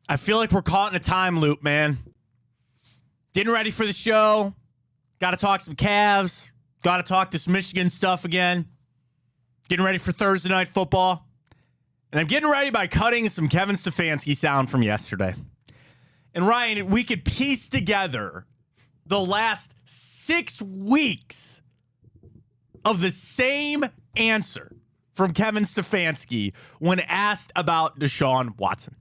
I feel like we're caught in a time loop, man. Getting ready for the show. Got to talk some Cavs. Got to talk this Michigan stuff again. Getting ready for Thursday night football. And I'm getting ready by cutting some Kevin Stefanski sound from yesterday. And Ryan, we could piece together the last 6 weeks of the same answer from Kevin Stefanski when asked about Deshaun Watson.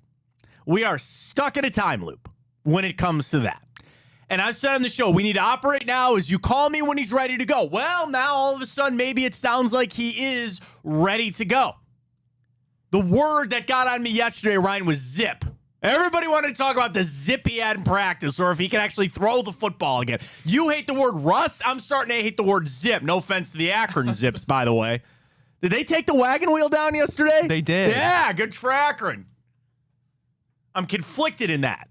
We are stuck in a time loop when it comes to that. And I said on the show, we need to operate now as you call me when he's ready to go. Well, now all of a sudden, maybe it sounds like he is ready to go. The word that got on me yesterday, Ryan, was zip. Everybody wanted to talk about the zip he had in practice or if he can actually throw the football again. You hate the word rust. I'm starting to hate the word zip. No offense to the Akron Zips, by the way. Did they take the wagon wheel down yesterday? They did. Yeah, good for Akron. I'm conflicted in that.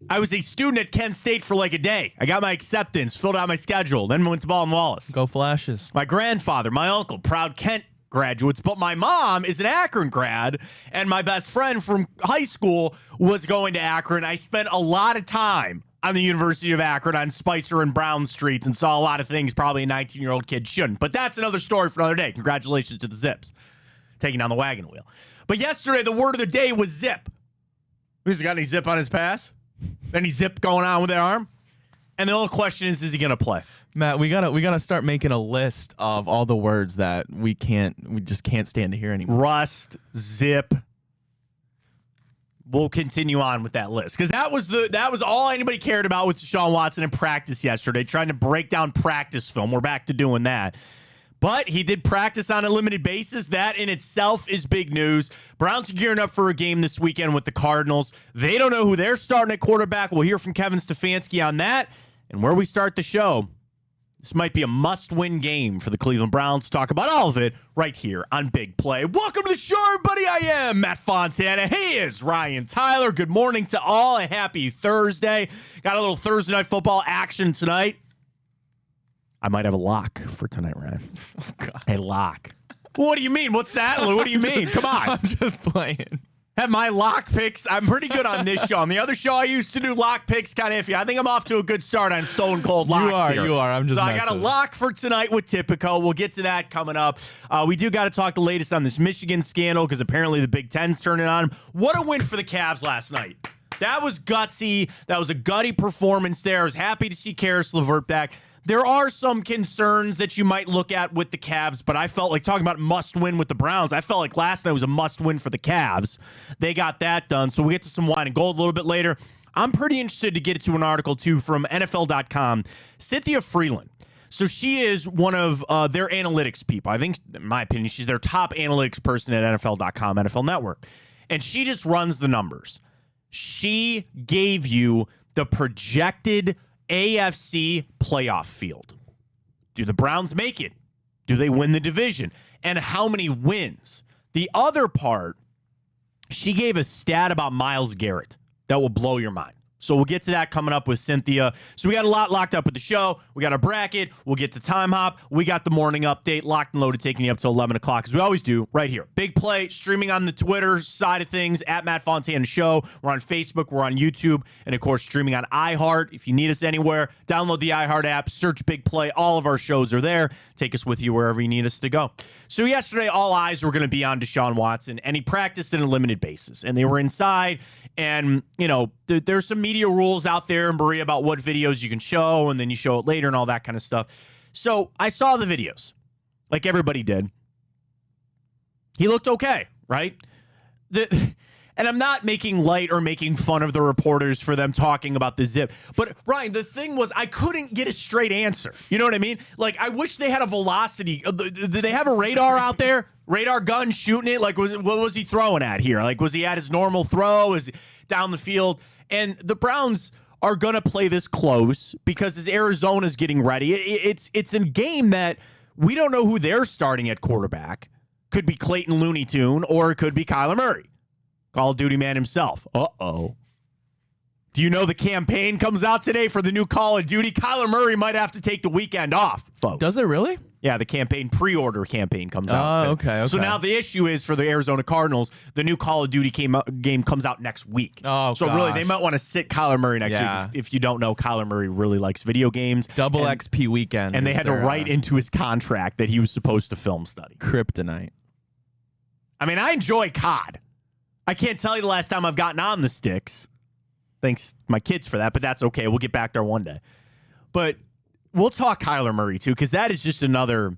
I was a student at Kent State for like a day. I got my acceptance, filled out my schedule, then went to Baldwin Wallace. Go Flashes. My grandfather, my uncle, proud Kent graduates, but my mom is an Akron grad, and my best friend from high school was going to Akron. I spent a lot of time on the University of Akron on Spicer and Brown streets and saw a lot of things probably a 19-year-old kid shouldn't. But that's another story for another day. Congratulations to the Zips taking down the wagon wheel. But yesterday, the word of the day was zip. Who's got any zip on his pass? Any zip going on with their arm? And the only question is he going to play? Matt, we gotta start making a list of all the words that we just can't stand to hear anymore. Rust, zip. We'll continue on with that list because that was all anybody cared about with Deshaun Watson in practice yesterday, trying to break down practice film. We're back to doing that. But he did practice on a limited basis. That in itself is big news. Browns are gearing up for a game this weekend with the Cardinals. They don't know who they're starting at quarterback. We'll hear from Kevin Stefanski on that. And where we start the show, this might be a must-win game for the Cleveland Browns. Talk about all of it right here on Big Play. Welcome to the show, everybody. I am Matt Fontana. He is Ryan Tyler. Good morning to all. A happy Thursday. Got a little Thursday night football action tonight. I might have a lock for tonight, Ryan. Oh, God. A lock. What do you mean? What's that? What do you mean? Come on. I'm just playing. Have my lock picks. I'm pretty good on this show. On the other show, I used to do lock picks kind of iffy. I think I'm off to a good start on Stone Cold locks. You are. I'm just So I got a lock for tonight with Tipico. We'll get to that coming up. We do got to talk the latest on this Michigan scandal because apparently the Big Ten's turning on. What a win for the Cavs last night. That was gutsy. That was a gutty performance there. I was happy to see Karis LeVert back. There are some concerns that you might look at with the Cavs, but I felt like talking about must-win with the Browns, I felt like last night was a must-win for the Cavs. They got that done, so we'll get to some wine and gold a little bit later. I'm pretty interested to get to an article, too, from NFL.com. Cynthia Freeland. So she is one of their analytics people. I think, in my opinion, she's their top analytics person at NFL.com, NFL Network. And she just runs the numbers. She gave you the projected AFC playoff field. Do the Browns make it? Do they win the division? And how many wins? The other part, she gave a stat about Myles Garrett that will blow your mind. So we'll get to that coming up with Cynthia. So we got a lot locked up with the show. We got a bracket. We'll get to Time Hop. We got the morning update locked and loaded, taking you up to 11 o'clock, as we always do right here. Big Play, streaming on the Twitter side of things, at Matt Fontana Show. We're on Facebook. We're on YouTube. And, of course, streaming on iHeart. If you need us anywhere, download the iHeart app, search Big Play. All of our shows are there. Take us with you wherever you need us to go. So yesterday, all eyes were going to be on Deshaun Watson, and he practiced on a limited basis. And they were inside, and, you know, there's some media rules out there, Maria, about what videos you can show, and then you show it later and all that kind of stuff. So I saw the videos, like everybody did. He looked okay, right? And I'm not making light or making fun of the reporters for them talking about the zip. But, Ryan, the thing was I couldn't get a straight answer. You know what I mean? Like, I wish they had a velocity. Did they have a radar out there? Radar gun shooting it? Like, what was he throwing at here? Like, was he at his normal throw? Is he down the field? And the Browns are going to play this close because as Arizona's getting ready, it's a game that we don't know who they're starting at quarterback. Could be Clayton Looney Tune or it could be Kyler Murray. Call of Duty man himself. Uh-oh. Do you know the campaign comes out today for the new Call of Duty? Kyler Murray might have to take the weekend off, folks. Does it really? Yeah, the campaign pre-order campaign comes out. Okay. So now the issue is for the Arizona Cardinals, the new Call of Duty game comes out next week. Oh, so really, they might want to sit Kyler Murray next week. If you don't know, Kyler Murray really likes video games. Double XP weekend. And they had to write into his contract that he was supposed to film study. Kryptonite. I mean, I enjoy COD. I can't tell you the last time I've gotten on the sticks. Thanks my kids for that, but that's okay. We'll get back there one day. But we'll talk Kyler Murray, too, because that is just another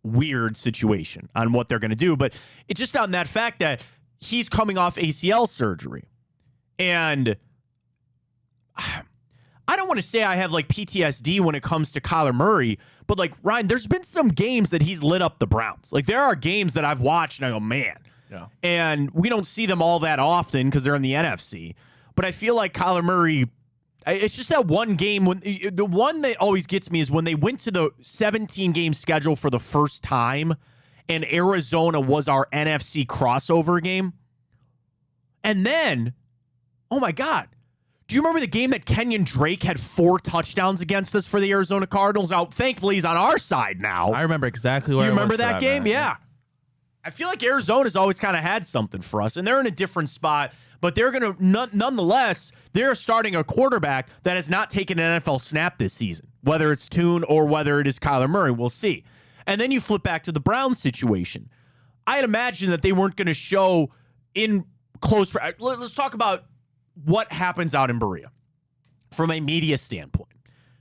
weird situation on what they're going to do. But it's just on that fact that he's coming off ACL surgery. And I don't want to say I have, like, PTSD when it comes to Kyler Murray, but, like, Ryan, there's been some games that he's lit up the Browns. Like, there are games that I've watched and I go, man. Yeah. And we don't see them all that often because they're in the NFC. But I feel like Kyler Murray, it's just that one game. When the one that always gets me is when they went to the 17-game schedule for the first time, and Arizona was our NFC crossover game. And then, oh my God, do you remember the game that Kenyon Drake had 4 touchdowns against us for the Arizona Cardinals? Now, thankfully, he's on our side now. I remember exactly where you I remember was for that game? man. Yeah. I feel like Arizona's always kind of had something for us, and they're in a different spot. But they're going to, nonetheless, they're starting a quarterback that has not taken an NFL snap this season, whether it's Tune or whether it is Kyler Murray. We'll see. And then you flip back to the Browns situation. I had imagined that they weren't going to show in close. Let's talk about what happens out in Berea from a media standpoint.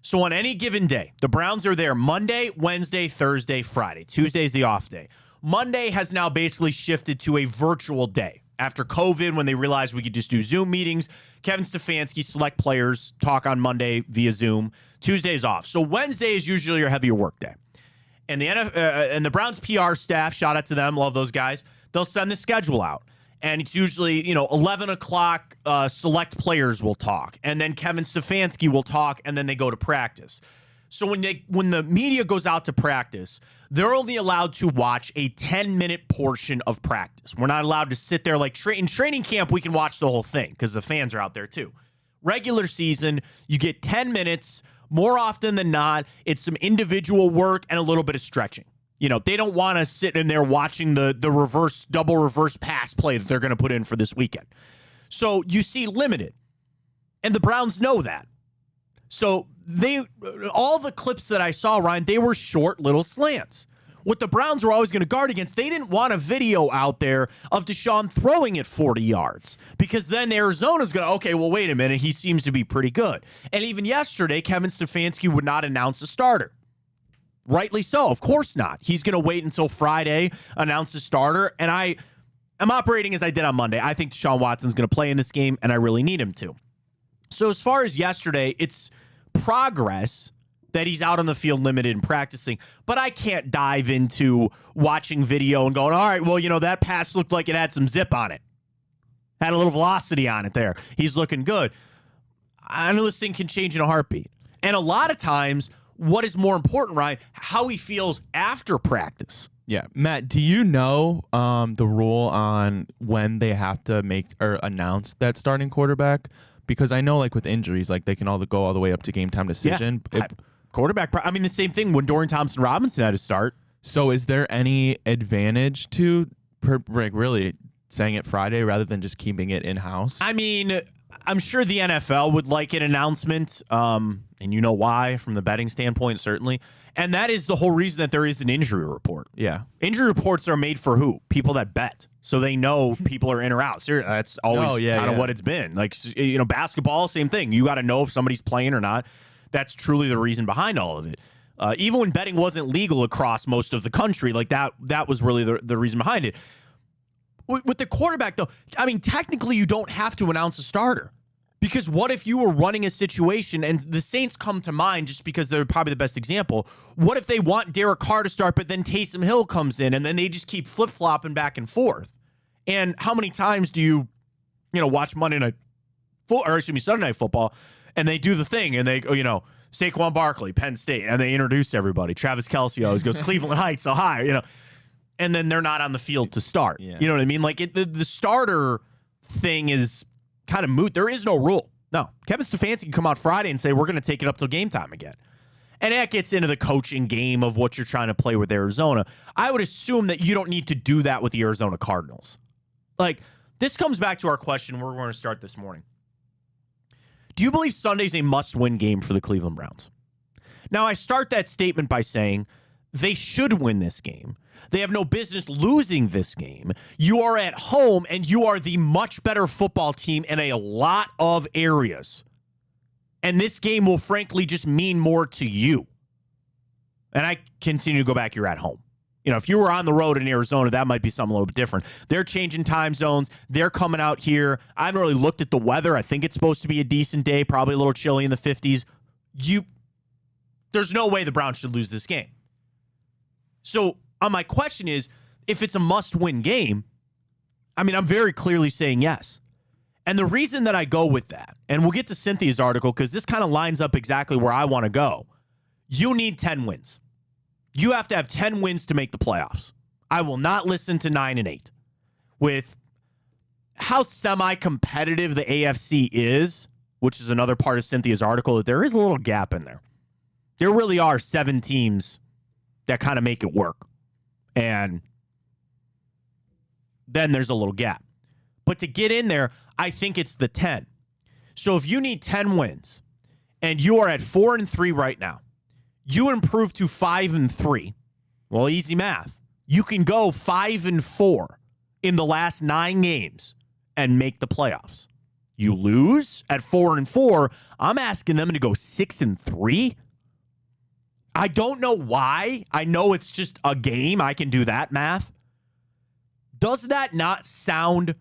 So on any given day, the Browns are there Monday, Wednesday, Thursday, Friday. Tuesday's the off day. Monday has now basically shifted to a virtual day. After COVID, when they realized we could just do Zoom meetings, Kevin Stefanski, select players, talk on Monday via Zoom. Tuesday's off. So Wednesday is usually your heavier work day. And the Browns PR staff, shout out to them, love those guys, they'll send the schedule out. And it's usually, 11 o'clock, select players will talk. And then Kevin Stefanski will talk, and then they go to practice. So when the media goes out to practice, they're only allowed to watch a 10-minute portion of practice. We're not allowed to sit there like in training camp. We can watch the whole thing because the fans are out there too. Regular season, you get 10 minutes. More often than not, it's some individual work and a little bit of stretching. They don't want to sit in there watching the double reverse pass play that they're going to put in for this weekend. So you see limited, and the Browns know that. So all the clips that I saw, Ryan, they were short little slants. What the Browns were always going to guard against, they didn't want a video out there of Deshaun throwing it 40 yards because then Arizona's going to, okay, well, wait a minute, he seems to be pretty good. And even yesterday, Kevin Stefanski would not announce a starter. Rightly so. Of course not. He's going to wait until Friday, announce a starter, and I'm operating as I did on Monday. I think Deshaun Watson's going to play in this game, and I really need him to. So as far as yesterday, it's progress that he's out on the field limited and practicing, but I can't dive into watching video and going, all right, well, that pass looked like it had some zip on it. Had a little velocity on it there. He's looking good. I know this thing can change in a heartbeat. And a lot of times, what is more important, Ryan, how he feels after practice. Yeah. Matt, do you know the rule on when they have to make or announce that starting quarterback? Because I know, like, with injuries, like, they can go all the way up to game time decision. Yeah. Quarterback, the same thing when Dorian Thompson-Robinson had to start. So is there any advantage to really saying it Friday rather than just keeping it in-house? I mean, I'm sure the NFL would like an announcement, and you know why, from the betting standpoint, certainly. And that is the whole reason that there is an injury report. Yeah. Injury reports are made for who? People that bet. So they know people are in or out. Seriously, that's always kind of what it's been. Like, basketball, same thing. You got to know if somebody's playing or not. That's truly the reason behind all of it. Even when betting wasn't legal across most of the country, like that was really the reason behind it. With the quarterback, though, I mean, technically you don't have to announce a starter. Because what if you were running a situation, and the Saints come to mind just because they're probably the best example. What if they want Derek Carr to start, but then Taysom Hill comes in, and then they just keep flip-flopping back and forth? And how many times do you watch Sunday Night Football, and they do the thing, and they, Saquon Barkley, Penn State, and they introduce everybody. Travis Kelce always goes Cleveland Heights, Ohio, and then they're not on the field to start. Yeah. You know what I mean? Like, the starter thing is kind of moot. There is no rule. No. Kevin Stefanski can come out Friday and say, we're going to take it up till game time again. And that gets into the coaching game of what you're trying to play with Arizona. I would assume that you don't need to do that with the Arizona Cardinals. Like, this comes back to our question we're going to start this morning. Do you believe Sunday's a must-win game for the Cleveland Browns? Now, I start that statement by saying they should win this game. They have no business losing this game. You are at home, and you are the much better football team in a lot of areas. And this game will frankly just mean more to you. And I continue to go back, you're at home. You know, if you were on the road in Arizona, that might be something a little bit different. They're changing time zones. They're coming out here. I haven't really looked at the weather. I think it's supposed to be a decent day, probably a little chilly in the 50s. There's no way the Browns should lose this game. So my question is, if it's a must-win game, I mean, I'm very clearly saying yes. And the reason that I go with that, and we'll get to Cynthia's article because this kind of lines up exactly where I want to go. You need 10 wins. You have to have 10 wins to make the playoffs. I will not listen to 9 and 8. With how semi-competitive the AFC is, which is another part of Cynthia's article, that there is a little gap in there. There really are 7 teams that kind of make it work. And then there's a little gap. But to get in there, I think it's the 10. So if you need 10 wins and you are at 4-3 right now, you improve to 5-3. Well, easy math. You can go 5-4 in the last 9 games and make the playoffs. You lose at 4-4. I'm asking them to go 6-3. I don't know why. I know it's just a game. I can do that math. Does that not sound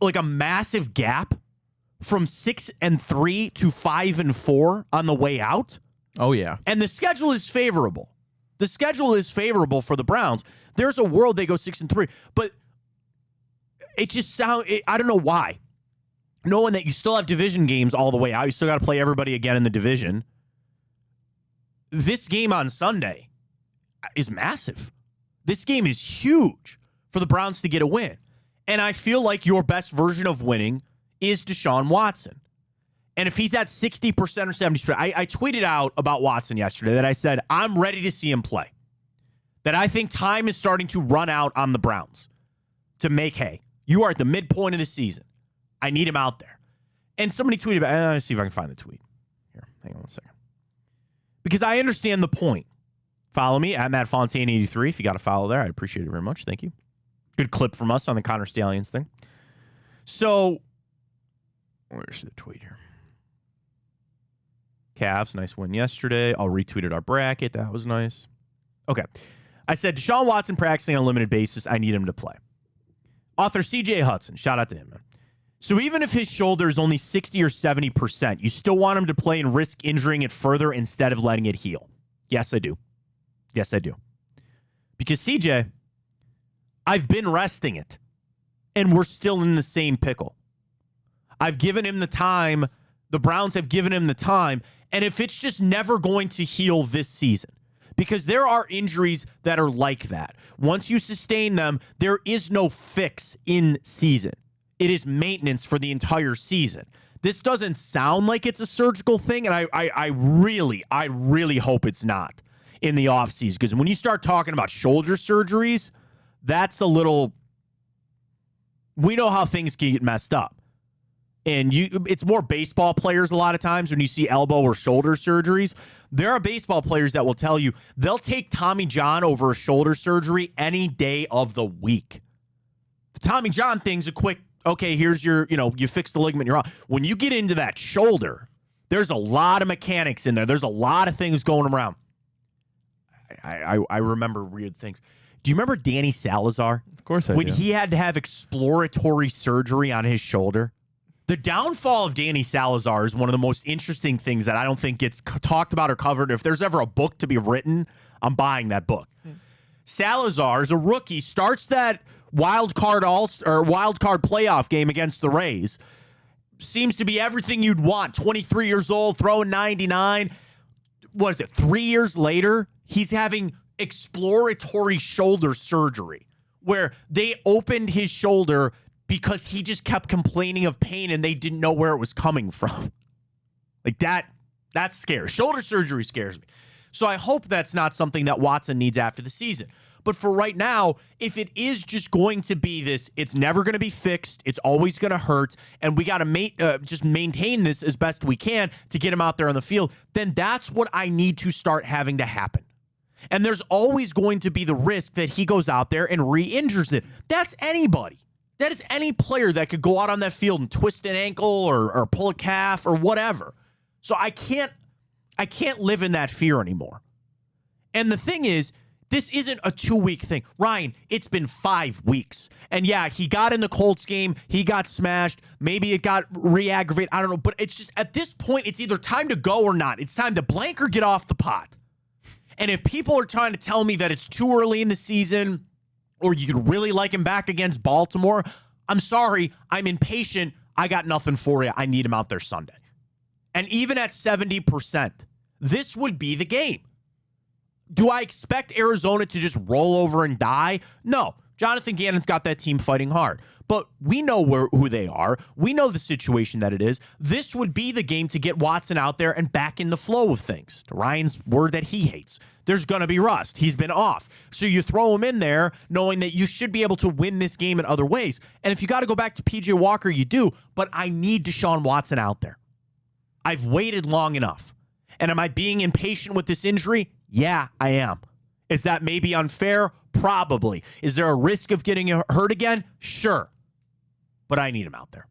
like a massive gap from 6-3 to 5-4 on the way out? Oh, yeah. And the schedule is favorable. The schedule is favorable for the Browns. There's a world they go 6-3, but it just sounds, I don't know why. Knowing that you still have division games all the way out, you still got to play everybody again in the division. This game on Sunday is massive. This game is huge for the Browns to get a win. And I feel like your best version of winning is Deshaun Watson. And if he's at 60% or 70%, I tweeted out about Watson yesterday that I said, I'm ready to see him play. That I think time is starting to run out on the Browns to make hay. You are at the midpoint of the season. I need him out there. And somebody tweeted about, let's see if I can find the tweet. Here, hang on one second. Because I understand the point. Follow me at Matt Fontana 83. If you got a follow there, I appreciate it very much. Thank you. Good clip from us on the Connor Stallions thing. So, where's the tweet here? Cavs, nice win yesterday. I'll retweeted our bracket. That was nice. Okay. I said, Deshaun Watson practicing on a limited basis. I need him to play. Author CJ Hudson. Shout out to him, man. So even if his shoulder is only 60 or 70%, you still want him to play and risk injuring it further instead of letting it heal. Yes, I do. Yes, I do. Because CJ, I've been resting it, and we're still in the same pickle. I've given him the time. The Browns have given him the time. And if it's just never going to heal this season, because there are injuries that are like that. Once you sustain them, there is no fix in season. It is maintenance for the entire season. This doesn't sound like it's a surgical thing, and I really hope it's not in the offseason. Because when you start talking about shoulder surgeries, that's a little... We know how things can get messed up. And it's more baseball players a lot of times when you see elbow or shoulder surgeries. There are baseball players that will tell you they'll take Tommy John over a shoulder surgery any day of the week. The Tommy John thing's a quick, okay, here's your, you fix the ligament, you're on. When you get into that shoulder, there's a lot of mechanics in there. There's a lot of things going around. I remember weird things. Do you remember Danny Salazar? Of course I do. When he had to have exploratory surgery on his shoulder? The downfall of Danny Salazar is one of the most interesting things that I don't think gets talked about or covered. If there's ever a book to be written, I'm buying that book. Salazar is a rookie, starts that wild card playoff game against the Rays. Seems to be everything you'd want. 23 years old, throwing 99. What is it? 3 years later, he's having exploratory shoulder surgery where they opened his shoulder because he just kept complaining of pain and they didn't know where it was coming from. Like that That's scary. Shoulder surgery scares me. So I hope that's not something that Watson needs after the season. But for right now, if it is just going to be this, it's never going to be fixed. It's always going to hurt. And we got to just maintain this as best we can to get him out there on the field. Then that's what I need to start having to happen. And there's always going to be the risk that he goes out there and re-injures it. That's anybody. That is any player that could go out on that field and twist an ankle or pull a calf or whatever. So I can't live in that fear anymore. And the thing is, this isn't a 2-week thing. Ryan, it's been 5 weeks. And yeah, he got in the Colts game. He got smashed. Maybe it got re-aggravated. I don't know. But it's just, at this point, it's either time to go or not. It's time to blank or get off the pot. And if people are trying to tell me that it's too early in the season or you could really like him back against Baltimore, I'm sorry. I'm impatient. I got nothing for you. I need him out there Sunday. And even at 70%, this would be the game. Do I expect Arizona to just roll over and die? No. Jonathan Gannon's got that team fighting hard. But we know who they are. We know the situation that it is. This would be the game to get Watson out there and back in the flow of things. To Ryan's word that he hates. There's going to be rust. He's been off. So you throw him in there knowing that you should be able to win this game in other ways. And if you got to go back to P.J. Walker, you do. But I need Deshaun Watson out there. I've waited long enough. And am I being impatient with this injury? Yeah, I am. Is that maybe unfair? Probably. Is there a risk of getting hurt again? Sure. But I need him out there.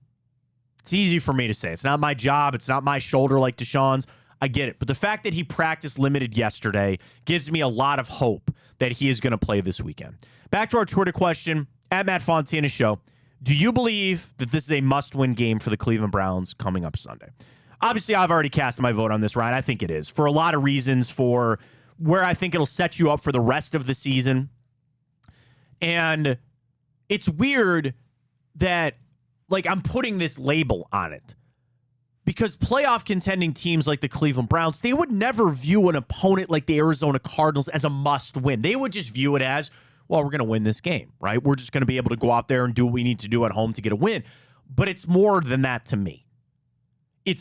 It's easy for me to say. It's not my job. It's not my shoulder like Deshaun's. I get it. But the fact that he practiced limited yesterday gives me a lot of hope that he is going to play this weekend. Back to our Twitter question, at Matt Fontana Show. Do you believe that this is a must-win game for the Cleveland Browns coming up Sunday? Obviously, I've already cast my vote on this, Ryan. I think it is. For a lot of reasons, for where I think it'll set you up for the rest of the season. And it's weird that, like, I'm putting this label on it. Because playoff contending teams like the Cleveland Browns, they would never view an opponent like the Arizona Cardinals as a must-win. They would just view it as, well, we're going to win this game, right? We're just going to be able to go out there and do what we need to do at home to get a win. But it's more than that to me.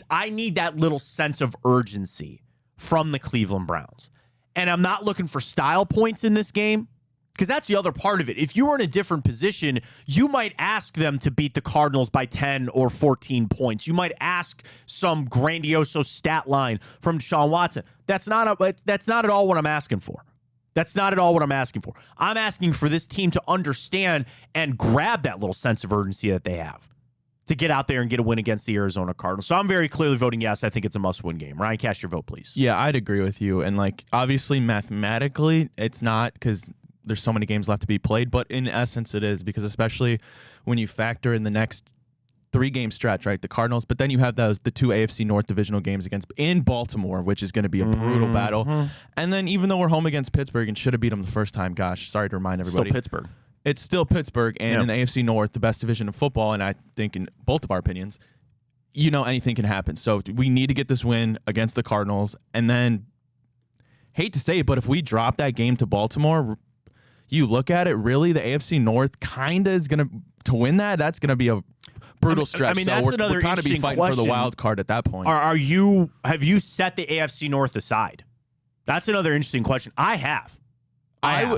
I need that little sense of urgency from the Cleveland Browns. And I'm not looking for style points in this game, because that's the other part of it. If you were in a different position, you might ask them to beat the Cardinals by 10 or 14 points. You might ask some grandiose stat line from Deshaun Watson. That's not at all what I'm asking for. That's not at all what I'm asking for. I'm asking for this team to understand and grab that little sense of urgency that they have to get out there and get a win against the Arizona Cardinals. So I'm very clearly voting yes. I think it's a must-win game. Ryan, cast your vote, please. Yeah, I'd agree with you. And, like, obviously, mathematically, it's not, because there's so many games left to be played. But in essence, it is, because especially when you factor in the next 3-game stretch, right? The Cardinals, but then you have the 2 AFC North divisional games in Baltimore, which is going to be a brutal battle. And then even though we're home against Pittsburgh and should have beat them the first time, gosh, sorry to remind everybody. Still Pittsburgh. It's still Pittsburgh, and in the AFC North, the best division of football, and I think in both of our opinions, anything can happen. So we need to get this win against the Cardinals, and then, hate to say it, but if we drop that game to Baltimore, you look at it, really, the AFC North kind of is going to win that. That's going to be a brutal stretch. I mean, so that's we're another kind of be fighting question. for the wild card at that point. Have you set the AFC North aside? That's another interesting question. I have. I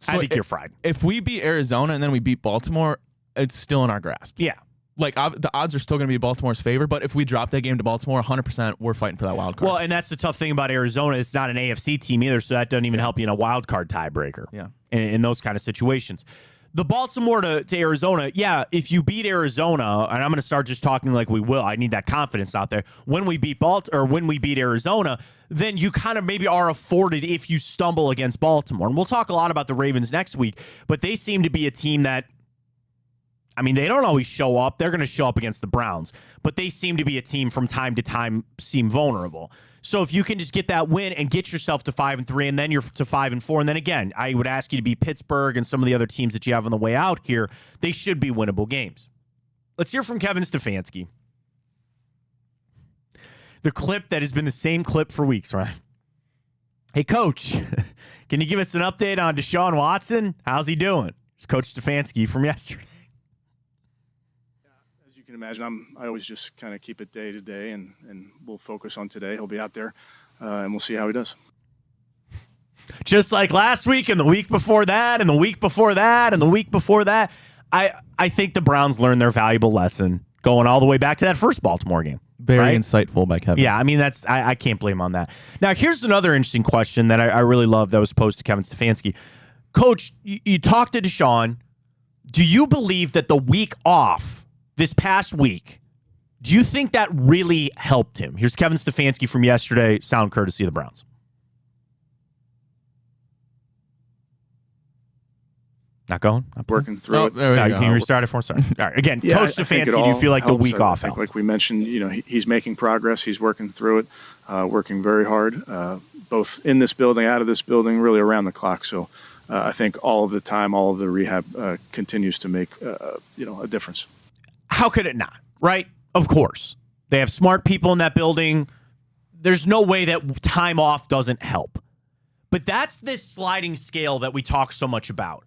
think you're fried. If we beat Arizona and then we beat Baltimore, it's still in our grasp. Yeah. Like, the odds are still going to be Baltimore's favor, but if we drop that game to Baltimore, 100%, we're fighting for that wild card. Well, and that's the tough thing about Arizona. It's not an AFC team either, so that doesn't even help you in a wild card tiebreaker. Yeah. In those kind of situations. The Baltimore to Arizona, yeah, if you beat Arizona, and I'm going to start just talking like we will. I need that confidence out there. When we beat Arizona, then you kind of maybe are afforded if you stumble against Baltimore. And we'll talk a lot about the Ravens next week, but they seem to be a team that, I mean, they don't always show up. They're going to show up against the Browns, but they seem to be a team from time to time seem vulnerable. So if you can just get that win and get yourself to 5-3, and then you're to 5-4, and then again, I would ask you to beat Pittsburgh and some of the other teams that you have on the way out here. They should be winnable games. Let's hear from Kevin Stefanski. The clip that has been the same clip for weeks, right? Hey, Coach, can you give us an update on Deshaun Watson? How's he doing? It's Coach Stefanski from yesterday. As you can imagine, I always just kind of keep it day to day, and we'll focus on today. He'll be out there, and we'll see how he does. Just like last week and the week before that and the week before that and the week before that. I think the Browns learned their valuable lesson going all the way back to that first Baltimore game. Very right? insightful by Kevin. Yeah, I mean, I can't blame him on that. Now, here's another interesting question that I really love that was posed to Kevin Stefanski. Coach, you talked to Deshaun. Do you believe that the week off this past week, do you think that really helped him? Here's Kevin Stefanski from yesterday, sound courtesy of the Browns. Not going? Not working through it. There we go. Can you restart it for us? Sorry. All right. Again, Yeah, Coach Stefanski, do you feel like the week off I think, helped? like we mentioned, he's making progress. He's working through it, working very hard, both in this building, out of this building, really around the clock. So I think all of the time, all of the rehab continues to make, a difference. How could it not? Right? Of course. They have smart people in that building. There's no way that time off doesn't help. But that's this sliding scale that we talk so much about.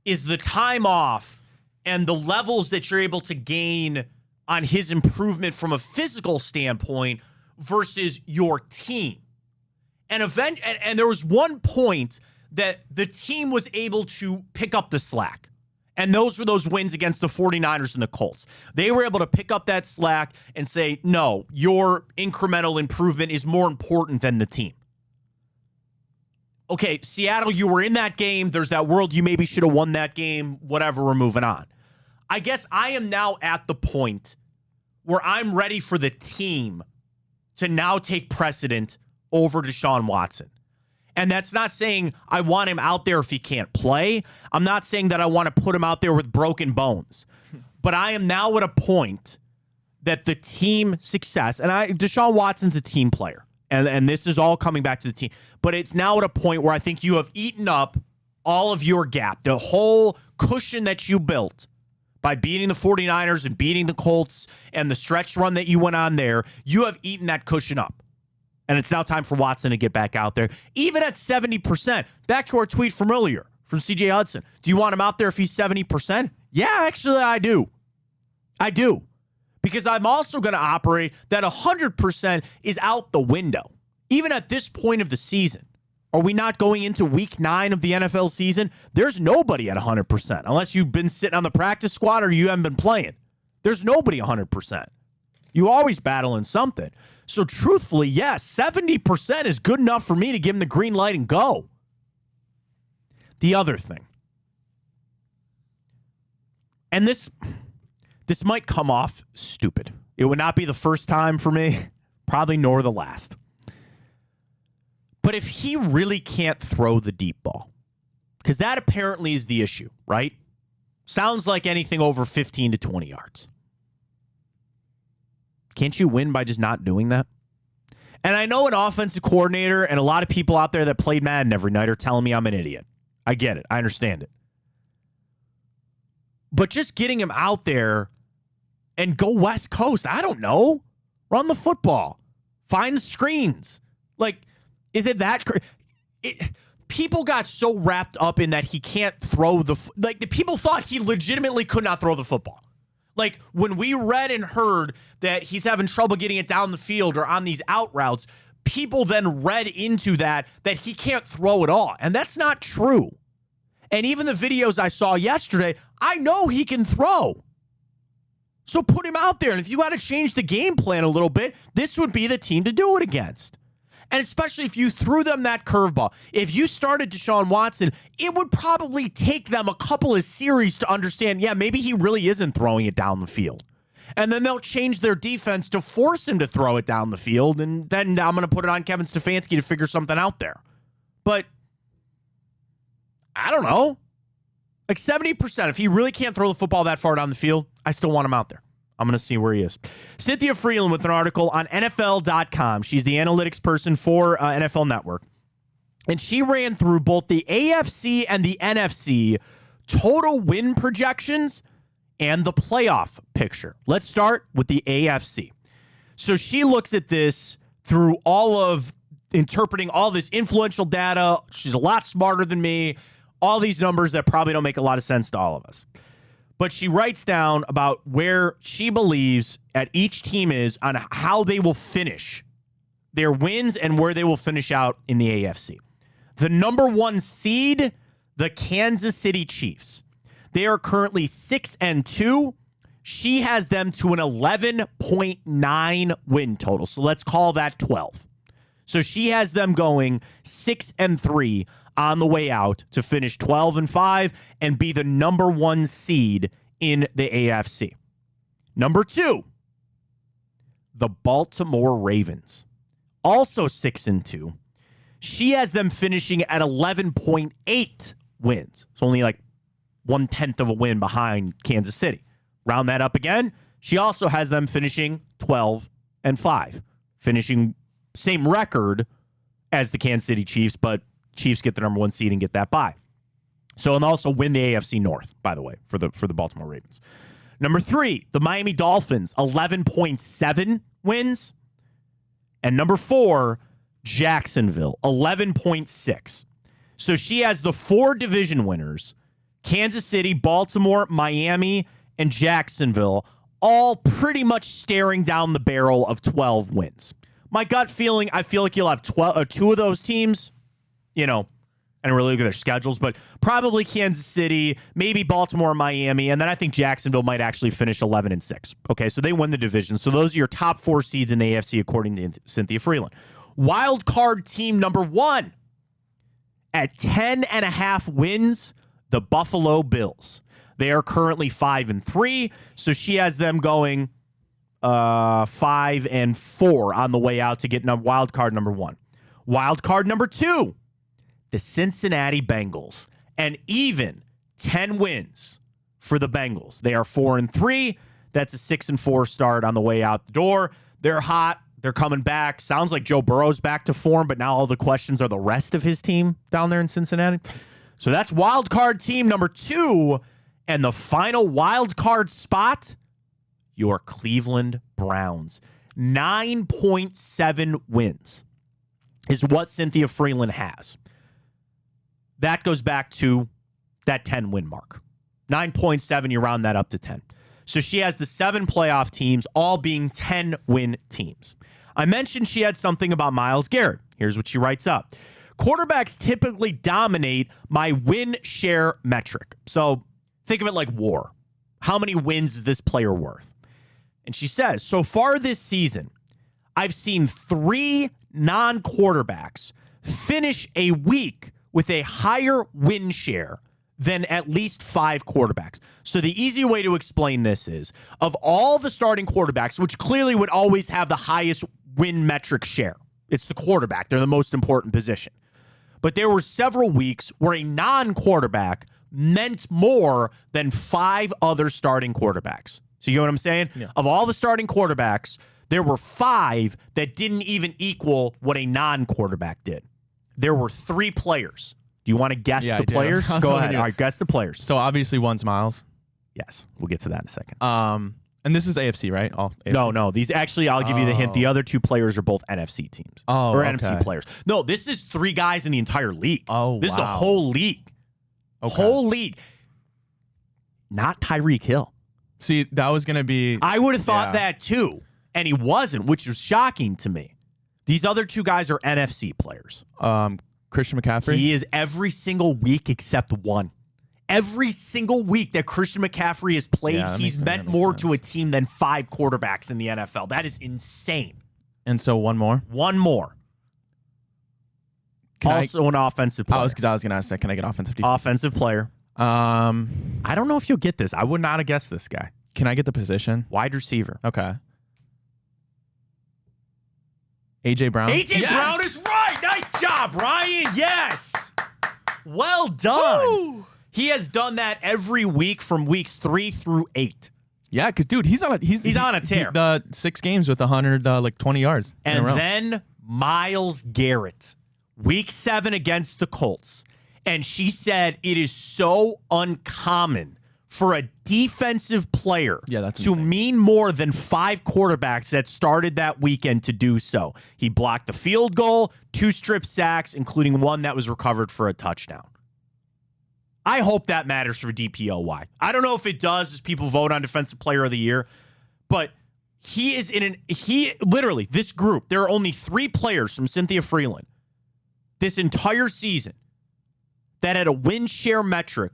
Is the time off and the levels that you're able to gain on his improvement from a physical standpoint versus your team. And there was one point that the team was able to pick up the slack. And those were those wins against the 49ers and the Colts. They were able to pick up that slack and say, no, your incremental improvement is more important than the team. Okay, Seattle, you were in that game. There's that world you maybe should have won that game. Whatever, we're moving on. I guess I am now at the point where I'm ready for the team to now take precedent over Deshaun Watson. And that's not saying I want him out there if he can't play. I'm not saying that I want to put him out there with broken bones. But I am now at a point that the team success, and Deshaun Watson's a team player. And this is all coming back to the team. But it's now at a point where I think you have eaten up all of your gap. The whole cushion that you built by beating the 49ers and beating the Colts and the stretch run that you went on there, you have eaten that cushion up. And it's now time for Watson to get back out there. Even at 70%. Back to our tweet from earlier from CJ Hudson. Do you want him out there if he's 70%? Yeah, actually, I do. I do. Because I'm also going to operate that 100% is out the window. Even at this point of the season, are we not going into week 9 of the NFL season? There's nobody at 100%, unless you've been sitting on the practice squad or you haven't been playing. There's nobody 100%. You always battling something. So truthfully, yes, 70% is good enough for me to give him the green light and go. The other thing, and this might come off stupid. It would not be the first time for me, probably nor the last. But if he really can't throw the deep ball, because that apparently is the issue, right? Sounds like anything over 15 to 20 yards. Can't you win by just not doing that? And I know an offensive coordinator and a lot of people out there that played Madden every night are telling me I'm an idiot. I get it. I understand it. But just getting him out there and go West Coast, I don't know. Run the football. Find the screens. Like, is it that people got so wrapped up in that he can't throw the the people thought he legitimately could not throw the football. Like when we read and heard that he's having trouble getting it down the field or on these out routes, people then read into that he can't throw at all. And that's not true. And even the videos I saw yesterday, I know he can throw. So put him out there. And if you got to change the game plan a little bit, this would be the team to do it against. And especially if you threw them that curveball. If you started Deshaun Watson, it would probably take them a couple of series to understand, yeah, maybe he really isn't throwing it down the field. And then they'll change their defense to force him to throw it down the field. And then I'm going to put it on Kevin Stefanski to figure something out there. But I don't know. Like 70%, if he really can't throw the football that far down the field, I still want him out there. I'm going to see where he is. Cynthia Freeland with an article on NFL.com. She's the analytics person for NFL Network. And she ran through both the AFC and the NFC total win projections and the playoff picture. Let's start with the AFC. So she looks at this through all of interpreting all this influential data. She's a lot smarter than me. All these numbers that probably don't make a lot of sense to all of us. but she writes down about where she believes at each team is on how they will finish their wins and where they will finish out in the AFC. The number 1 seed, the Kansas City Chiefs. They are currently 6-2. She has them to an 11.9 win total. So let's call that 12. So she has them going 6-3 on the way out to finish 12-5 and be the number 1 seed in the AFC. Number 2, the Baltimore Ravens. Also 6-2. She has them finishing at 11.8 wins. It's only like 1/10 of a win behind Kansas City. Round that up again. She also has them finishing 12-5, finishing same record as the Kansas City Chiefs, but Chiefs get the number 1 seed and get that bye. So, and also win the AFC North, by the way, for the Baltimore Ravens. Number 3, the Miami Dolphins, 11.7 wins. And number 4, Jacksonville, 11.6. So she has the 4 division winners, Kansas City, Baltimore, Miami, and Jacksonville, all pretty much staring down the barrel of 12 wins. My gut feeling, I feel like you'll have 2 of those teams, I don't really look at their schedules, but probably Kansas City, maybe Baltimore, Miami, and then I think Jacksonville might actually finish 11-6. Okay, so they win the division. So those are your top 4 seeds in the AFC, according to Cynthia Freeland. Wild card team number 1 at 10.5 wins, the Buffalo Bills. They are currently 5-3, so she has them going 5-4 on the way out to get wild card number 1. Wild card number 2, the Cincinnati Bengals, and even 10 wins for the Bengals. They are 4-3. That's a 6-4 start on the way out the door. They're hot. They're coming back. Sounds like Joe Burrow's back to form, but now all the questions are the rest of his team down there in Cincinnati. So that's wild card team number 2, and the final wild card spot, your Cleveland Browns. 9.7 wins is what Cynthia Freeland has. That goes back to that 10-win mark. 9.7, you round that up to 10. So she has the 7 playoff teams, all being 10-win teams. I mentioned she had something about Myles Garrett. Here's what she writes up. Quarterbacks typically dominate my win share metric. So think of it like war. How many wins is this player worth? And she says, so far this season, I've seen 3 non-quarterbacks finish a week with a higher win share than at least 5 quarterbacks. So the easy way to explain this is, of all the starting quarterbacks, which clearly would always have the highest win metric share, it's the quarterback. They're the most important position. But there were several weeks where a non-quarterback meant more than 5 other starting quarterbacks. So you know what I'm saying? Yeah. Of all the starting quarterbacks, there were 5 that didn't even equal what a non-quarterback did. There were 3 players. Do you want to guess the players? Go ahead. All right, guess the players. So obviously one's Myles. Yes, we'll get to that in a second. And this is AFC, right? All AFC? No. These actually, I'll give you the hint. The other 2 players are both NFC teams. Or NFC players. No, this is 3 guys in the entire league. This is the whole league. Okay. Whole league. Not Tyreek Hill. See, that was going to be... I would have thought that too. And he wasn't, which was shocking to me. These other 2 guys are NFC players. Christian McCaffrey? He is every single week except 1. Every single week that Christian McCaffrey has played, he's meant more to a team than 5 quarterbacks in the NFL. That is insane. And so one more? One more. An offensive player. I was going to ask that. Can I get offensive defense? Offensive player. I don't know if you'll get this. I would not have guessed this guy. Can I get the position? Wide receiver. Okay. A.J. Brown? A.J. Brown is right. Nice job, Ryan. Yes. Well done. Woo. He has done that every week from weeks 3 through 8. Yeah, because, dude, he's on a tear. The 6 games with 120 yards. And then Myles Garrett, week 7 against the Colts. And she said it is so uncommon for a defensive player to mean more than 5 quarterbacks that started that weekend to do so. He blocked the field goal, 2 strip sacks, including one that was recovered for a touchdown. I hope that matters for DPOY. I don't know if it does as people vote on Defensive Player of the Year, but he is literally, this group, there are only 3 players from Cynthia Freeland this entire season that had a win share metric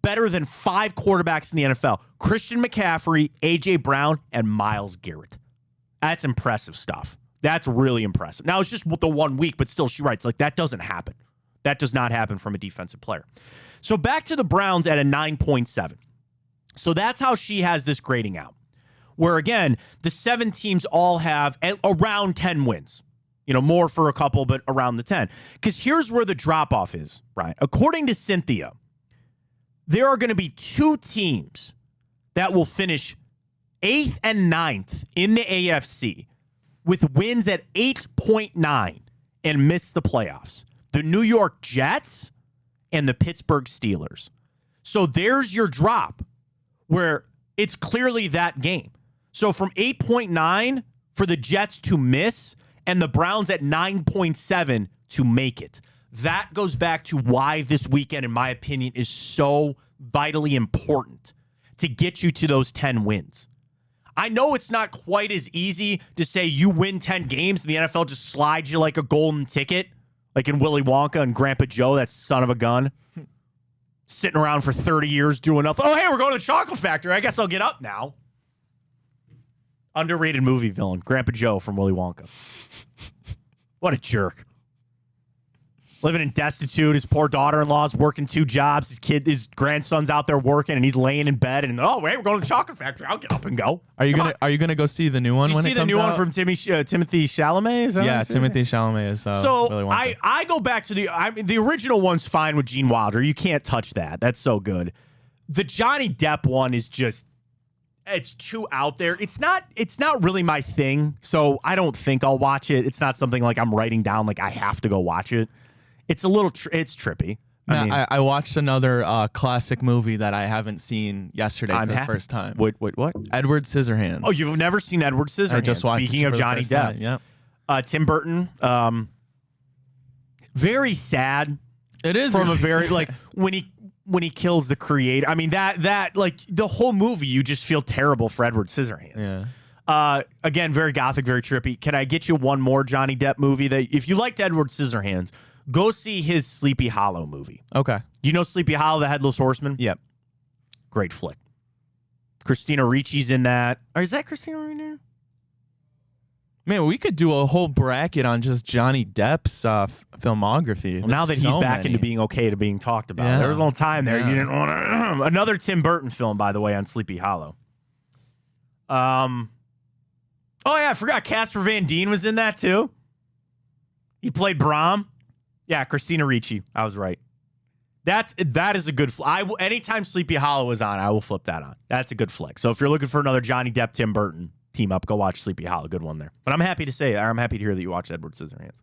better than 5 quarterbacks in the NFL. Christian McCaffrey, A.J. Brown, and Myles Garrett. That's impressive stuff. That's really impressive. Now, it's just the 1 week, but still, she writes, like, that doesn't happen. That does not happen from a defensive player. So back to the Browns at a 9.7. So that's how she has this grading out. Where, again, the 7 teams all have around 10 wins. More for a couple, but around the 10. Because here's where the drop-off is, Brian. According to Cynthia, there are going to be 2 teams that will finish 8th and 9th in the AFC with wins at 8.9 and miss the playoffs. The New York Jets and the Pittsburgh Steelers. So there's your drop where it's clearly that game. So from 8.9 for the Jets to miss and the Browns at 9.7 to make it. That goes back to why this weekend, in my opinion, is so vitally important to get you to those 10 wins. I know it's not quite as easy to say you win 10 games and the NFL just slides you like a golden ticket, like in Willy Wonka and Grandpa Joe, that son of a gun, sitting around for 30 years doing nothing. Oh, hey, we're going to the chocolate factory. I guess I'll get up now. Underrated movie villain, Grandpa Joe from Willy Wonka. What a jerk. Living in destitute. His poor daughter-in-law's working 2 jobs. His grandson's out there working, and he's laying in bed. And wait, we're going to the chocolate factory. I'll get up and go. Are you gonna go see the new one? Did you when see it the comes new out? one from Timothy Chalamet? Is that Yeah, Timothy Chalamet is. So Willy Wonka. I go back to the original one's fine with Gene Wilder. You can't touch that. That's so good. The Johnny Depp one is just. It's too out there. It's not really my thing, so I don't think I'll watch it. It's not something like I'm writing down like I have to go watch it. It's a little it's trippy. I watched another classic movie that I haven't seen yesterday for the first time. What? Edward Scissorhands. Oh, you've never seen Edward Scissorhands. I just watched Speaking it of for the Johnny first Depp. time. Yep. Tim Burton. Very sad. It is from really a very sad. like when he kills the creator. I mean, that like the whole movie, you just feel terrible for Edward Scissorhands. Yeah. Again, very gothic, very trippy. Can I get you one more Johnny Depp movie that if you liked Edward Scissorhands, go see his Sleepy Hollow movie. Okay. Do you know Sleepy Hollow, the Headless Horseman? Yep. Great flick. Christina Ricci's in that. Or is that Christina Ricci? Man, we could do a whole bracket on just Johnny Depp's filmography. Well, now that he's so back many. into being okay to being talked about. Yeah. There was a little time there. Yeah. You didn't want to. Another Tim Burton film, by the way, on Sleepy Hollow. Oh, yeah, I forgot Casper Van Dien was in that, too. He played Brom. Yeah, Christina Ricci. I was right. That is a good anytime Sleepy Hollow is on, I will flip that on. That's a good flick. So if you're looking for another Johnny Depp, Tim Burton team up, go watch Sleepy Hollow. Good one there. But I'm happy to hear that you watched Edward Scissorhands.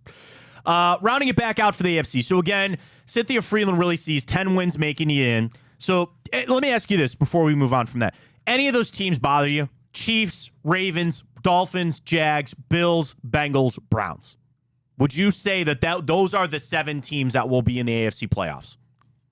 Rounding it back out for the AFC. So again, Cynthia Freeland really sees 10 wins making you in. So let me ask you this before we move on from that. Any of those teams bother you? Chiefs, Ravens, Dolphins, Jags, Bills, Bengals, Browns. Would you say that those are the 7 teams that will be in the AFC playoffs?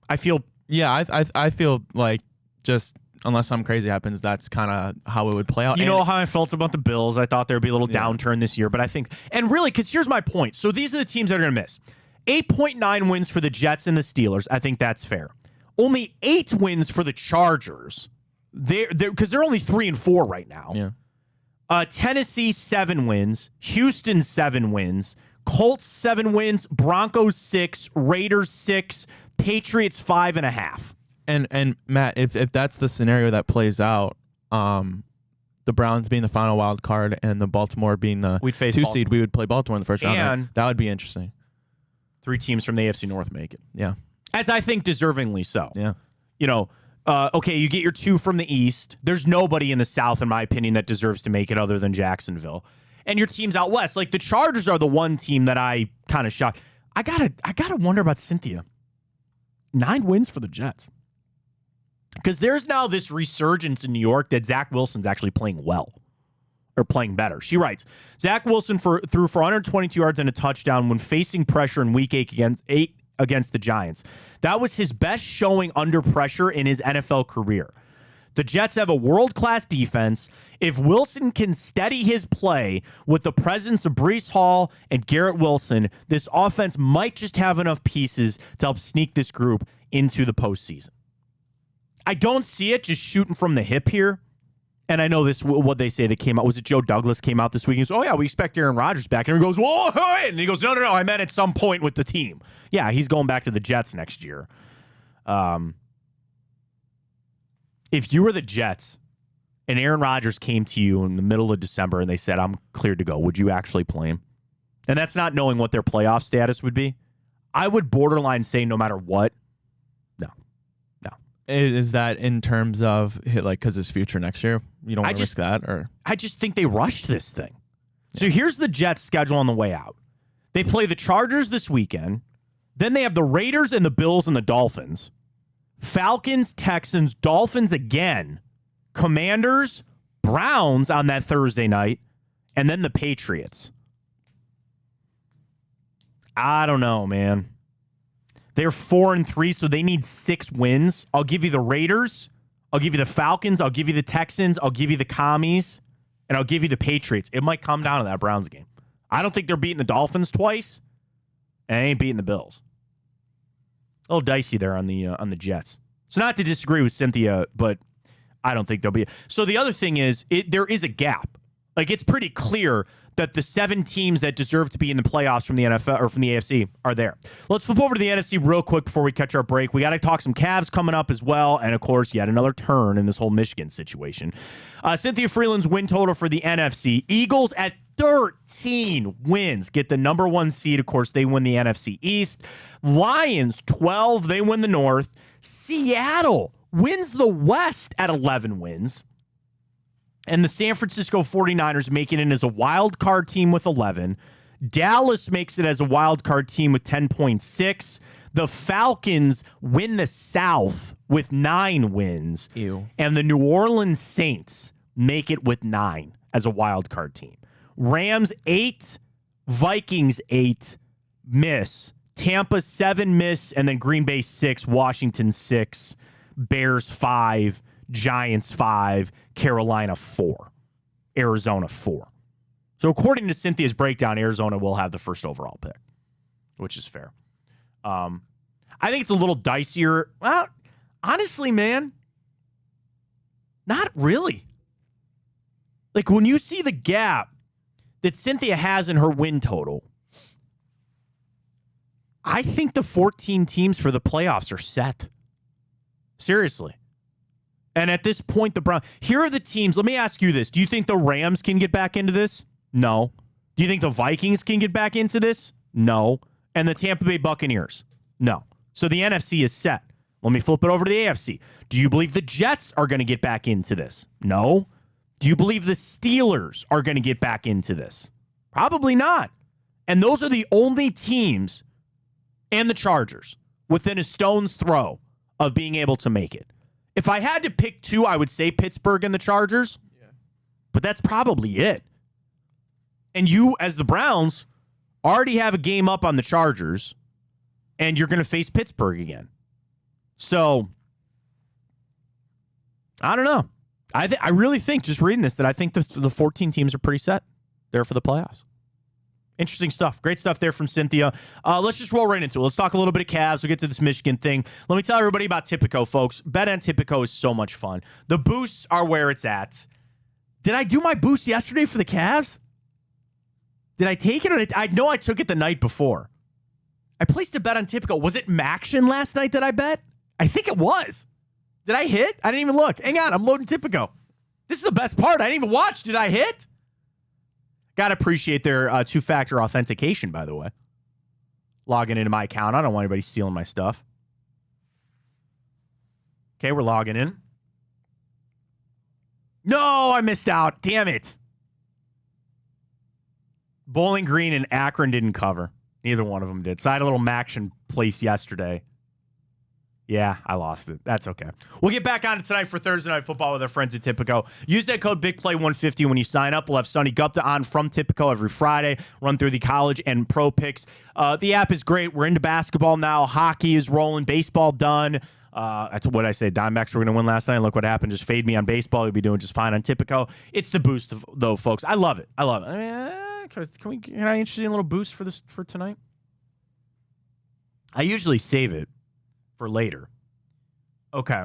I feel like just unless something crazy happens, that's kind of how it would play out. You know how I felt about the Bills. I thought there'd be a little downturn this year, but I think, and really, because here's my point. So these are the teams that are going to miss. 8.9 wins for the Jets and the Steelers. I think that's fair. Only 8 wins for the Chargers. Because they're only 3-4 right now. Yeah. Tennessee 7 wins. Houston 7 wins. Colts 7 wins. Broncos 6. Raiders 6. Patriots 5.5. And Matt, if that's the scenario that plays out, the Browns being the final wild card and the Baltimore being the 2 seed, we would play Baltimore in the first round. And that would be interesting. 3 teams from the AFC North make it. Yeah. As I think deservingly so. Yeah. You know, okay, you get your 2 from the East. There's nobody in the South, in my opinion, that deserves to make it other than Jacksonville. And your teams out West. Like the Chargers are the one team that I kind of shocked. I gotta wonder about Cynthia. 9 wins for the Jets. Because there's now this resurgence in New York that Zach Wilson's actually playing well. Or playing better. She writes, Zach Wilson threw for 122 yards and a touchdown when facing pressure in week 8 against the Giants. That was his best showing under pressure in his NFL career. The Jets have a world-class defense. If Wilson can steady his play with the presence of Breece Hall and Garrett Wilson, this offense might just have enough pieces to help sneak this group into the postseason. I don't see it just shooting from the hip here. And I know this, what they say that came out. Was it Joe Douglas came out this week and goes, oh, yeah, we expect Aaron Rodgers back. And he goes, whoa, and he goes, no, I meant at some point with the team. Yeah, he's going back to the Jets next year. If you were the Jets and Aaron Rodgers came to you in the middle of December and they said, I'm cleared to go, would you actually play him? And that's not knowing what their playoff status would be. I would borderline say no matter what, no. Is that in terms of because his future next year? You don't want to risk that? Or I just think they rushed this thing. Yeah. So here's the Jets' schedule on the way out. They play the Chargers this weekend. Then they have the Raiders and the Bills and the Dolphins. Falcons, Texans, Dolphins again. Commanders, Browns on that Thursday night. And then the Patriots. I don't know, man. They're 4-3, so they need 6 wins. I'll give you the Raiders. I'll give you the Falcons. I'll give you the Texans. I'll give you the Commies. And I'll give you the Patriots. It might come down to that Browns game. I don't think they're beating the Dolphins twice. And they ain't beating the Bills. A little dicey there on the Jets. So not to disagree with Cynthia, but I don't think they'll be. So the other thing is, there is a gap. Like, it's pretty clear that the 7 teams that deserve to be in the playoffs from the NFL or from the AFC are there. Let's flip over to the NFC real quick before we catch our break. We got to talk some Cavs coming up as well. And, of course, yet another turn in this whole Michigan situation. Cynthia Freeland's win total for the NFC. Eagles at 13 wins. Get the number 1 seed. Of course, they win the NFC East. Lions, 12. They win the North. Seattle wins the West at 11 wins. And the San Francisco 49ers make it in as a wild card team with 11. Dallas makes it as a wild card team with 10.6. The Falcons win the South with 9 wins. Ew. And the New Orleans Saints make it with 9 as a wild card team. Rams 8, Vikings 8, miss. Tampa 7, miss. And then Green Bay 6, Washington 6, Bears 5, Giants 5, Carolina 4, Arizona 4. So according to Cynthia's breakdown, Arizona will have the first overall pick, which is fair. I think it's a little dicier. Well, honestly, man, not really. Like, when you see the gap that Cynthia has in her win total, I think the 14 teams for the playoffs are set. Seriously. And at this point, the Browns... Here are the teams. Let me ask you this. Do you think the Rams can get back into this? No. Do you think the Vikings can get back into this? No. And the Tampa Bay Buccaneers? No. So the NFC is set. Let me flip it over to the AFC. Do you believe the Jets are going to get back into this? No. Do you believe the Steelers are going to get back into this? Probably not. And those are the only teams, and the Chargers, within a stone's throw of being able to make it. If I had to pick 2, I would say Pittsburgh and the Chargers. Yeah. But that's probably it. And you, as the Browns, already have a game up on the Chargers, and you're going to face Pittsburgh again. So, I don't know. I really think, just reading this, that I think the 14 teams are pretty set there for the playoffs. Interesting stuff. Great stuff there from Cynthia. Let's just roll right into it. Let's talk a little bit of Cavs. We'll get to this Michigan thing. Let me tell everybody about Tipico, folks. Bet on Tipico is so much fun. The boosts are where it's at. Did I do my boost yesterday for the Cavs? Did I take it? Or I know I took it the night before. I placed a bet on Tipico. Was it Maction last night that I bet? I think it was. Did I hit? I didn't even look. Hang on. I'm loading Tipico. This is the best part. I didn't even watch. Did I hit? Got to appreciate their 2-factor authentication, by the way. Logging into my account. I don't want anybody stealing my stuff. Okay, we're logging in. No, I missed out. Damn it. Bowling Green and Akron didn't cover. Neither one of them did. So I had a little Maction place yesterday. Yeah, I lost it. That's okay. We'll get back on it tonight for Thursday Night Football with our friends at Tipico. Use that code BIGPLAY150 when you sign up. We'll have Sonny Gupta on from Tipico every Friday, run through the college and pro picks. The app is great. We're into basketball now. Hockey is rolling. Baseball done. That's what I say. Diamondbacks were going to win last night. Look what happened. Just fade me on baseball. You'll be doing just fine on Tipico. It's the boost, though, folks. I love it. I love it. Can I interest you in a little boost for tonight? I usually save it for later. Okay.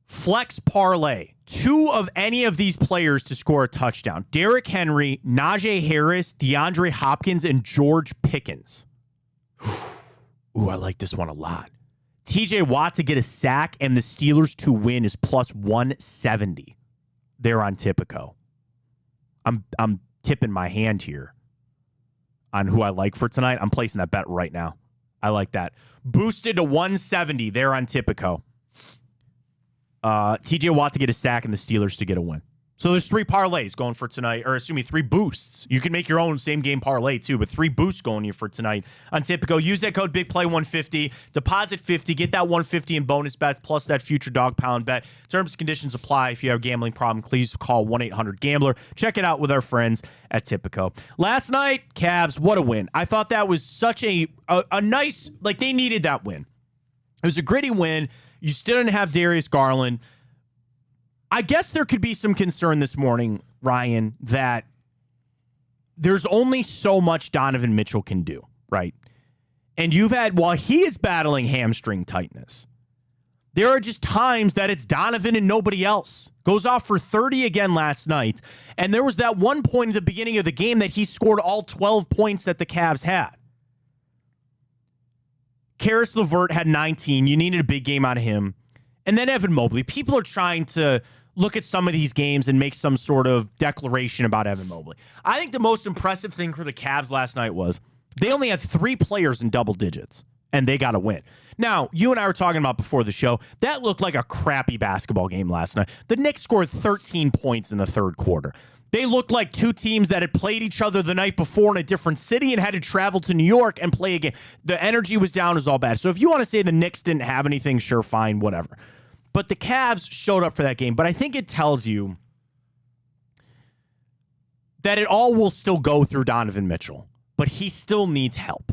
Flex parlay. 2 of any of these players to score a touchdown. Derrick Henry, Najee Harris, DeAndre Hopkins, and George Pickens. Ooh, I like this one a lot. TJ Watt to get a sack and the Steelers to win is plus 170. They're on Tipico. I'm tipping my hand here on who I like for tonight. I'm placing that bet right now. I like that. Boosted to 170 there on Tipico. TJ Watt to get a sack and the Steelers to get a win. So there's 3 parlays going for tonight, or 3 boosts. You can make your own same game parlay too, but 3 boosts going here for tonight on Tipico. Use that code BIGPLAY150. Deposit 50, get that 150 in bonus bets plus that future dog pound bet. Terms and conditions apply. If you have a gambling problem, please call 1-800-GAMBLER. Check it out with our friends at Tipico. Last night, Cavs, what a win. I thought that was such a nice, like they needed that win. It was a gritty win. You still didn't have Darius Garland. I guess there could be some concern this morning, Ryan, that there's only so much Donovan Mitchell can do, right? And you've had, while he is battling hamstring tightness, there are just times that it's Donovan and nobody else. Goes off for 30 again last night. And there was that one point at the beginning of the game that he scored all 12 points that the Cavs had. Karis LeVert had 19. You needed a big game out of him. And then Evan Mobley. People are trying to look at some of these games and make some sort of declaration about Evan Mobley. I think the most impressive thing for the Cavs last night was they only had 3 players in double digits, and they got a win. Now, you and I were talking about before the show, that looked like a crappy basketball game last night. The Knicks scored 13 points in the third quarter. They looked like 2 teams that had played each other the night before in a different city and had to travel to New York and play a game. The energy was down, it was all bad. So if you want to say the Knicks didn't have anything, sure, fine, whatever. But the Cavs showed up for that game. But I think it tells you that it all will still go through Donovan Mitchell. But he still needs help.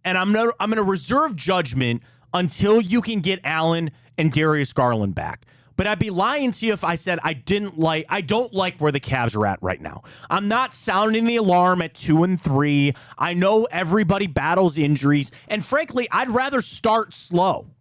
And I'm going to reserve judgment until you can get Allen and Darius Garland back. But I'd be lying to you if I said I don't like where the Cavs are at right now. I'm not sounding the alarm at 2-3. I know everybody battles injuries. And frankly, I'd rather start slow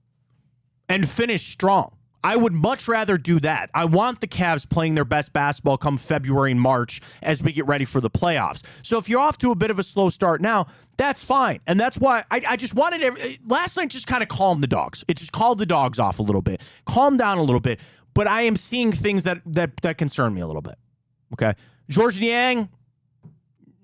and finish strong. I would much rather do that. I want the Cavs playing their best basketball come February and March as we get ready for the playoffs. So if you're off to a bit of a slow start now, that's fine. And that's why I just wanted last night just kind of calmed the dogs. It just called the dogs off a little bit. Calm down a little bit. But I am seeing things that concern me a little bit. Okay. Georges Niang,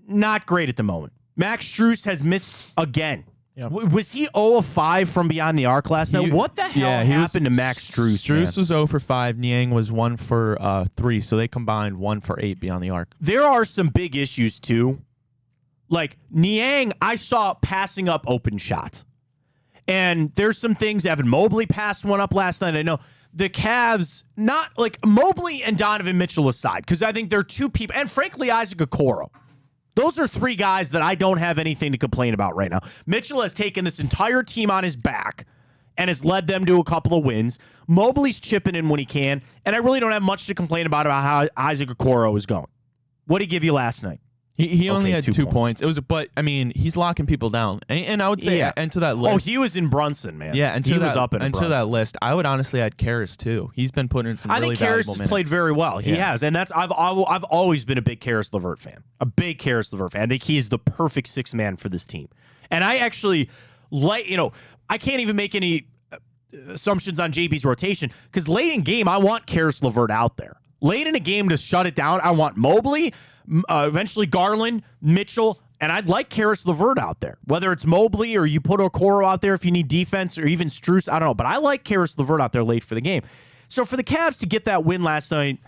not great at the moment. Max Strus has missed again. Yep. Was he 0 of 5 from beyond the arc last night? What the hell happened to Max Strus? Strus was 0 for 5. Niang was 1 for 3. So they combined 1 for 8 beyond the arc. There are some big issues too. Like Niang, I saw passing up open shots. And there's some things. Evan Mobley passed one up last night. I know the Cavs, not like Mobley and Donovan Mitchell aside, because I think they're 2 people. And frankly, Isaac Okoro. Those are 3 guys that I don't have anything to complain about right now. Mitchell has taken this entire team on his back and has led them to a couple of wins. Mobley's chipping in when he can, and I really don't have much to complain about how Isaac Okoro is going. What did he give you last night? He only had 2 points. It was, but I mean, he's locking people down, and I would say, and to that list. Oh, he was in Brunson, man. Yeah, and he was up in to that list, I would honestly add Karras too. He's been putting in some really valuable minutes. I think Karras has played very well. He has, and I've always been a big Karis LeVert fan. I think he is the perfect 6th man for this team, and I actually I can't even make any assumptions on JB's rotation because late in game I want Karis LeVert out there. Late in a game to shut it down, I want Mobley. Eventually Garland, Mitchell, and I'd like Karis LeVert out there. Whether it's Mobley or you put Okoro out there if you need defense or even Strus, I don't know. But I like Karis LeVert out there late for the game. So for the Cavs to get that win last night,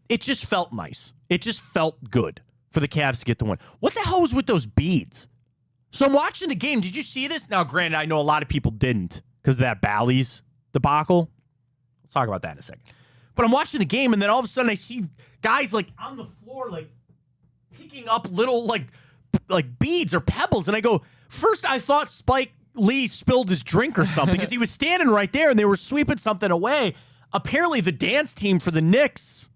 it just felt nice. It just felt good for the Cavs to get the win. What the hell was with those beads? So I'm watching the game. Did you see this? Now, granted, I know a lot of people didn't. because of that Bally's debacle. We'll talk about that in a second. But I'm watching the game, and then all of a sudden I see guys like on the floor, like picking up little like beads or pebbles, and I go, first I thought Spike Lee spilled his drink or something because he was standing right there and they were sweeping something away. Apparently the dance team for the Knicks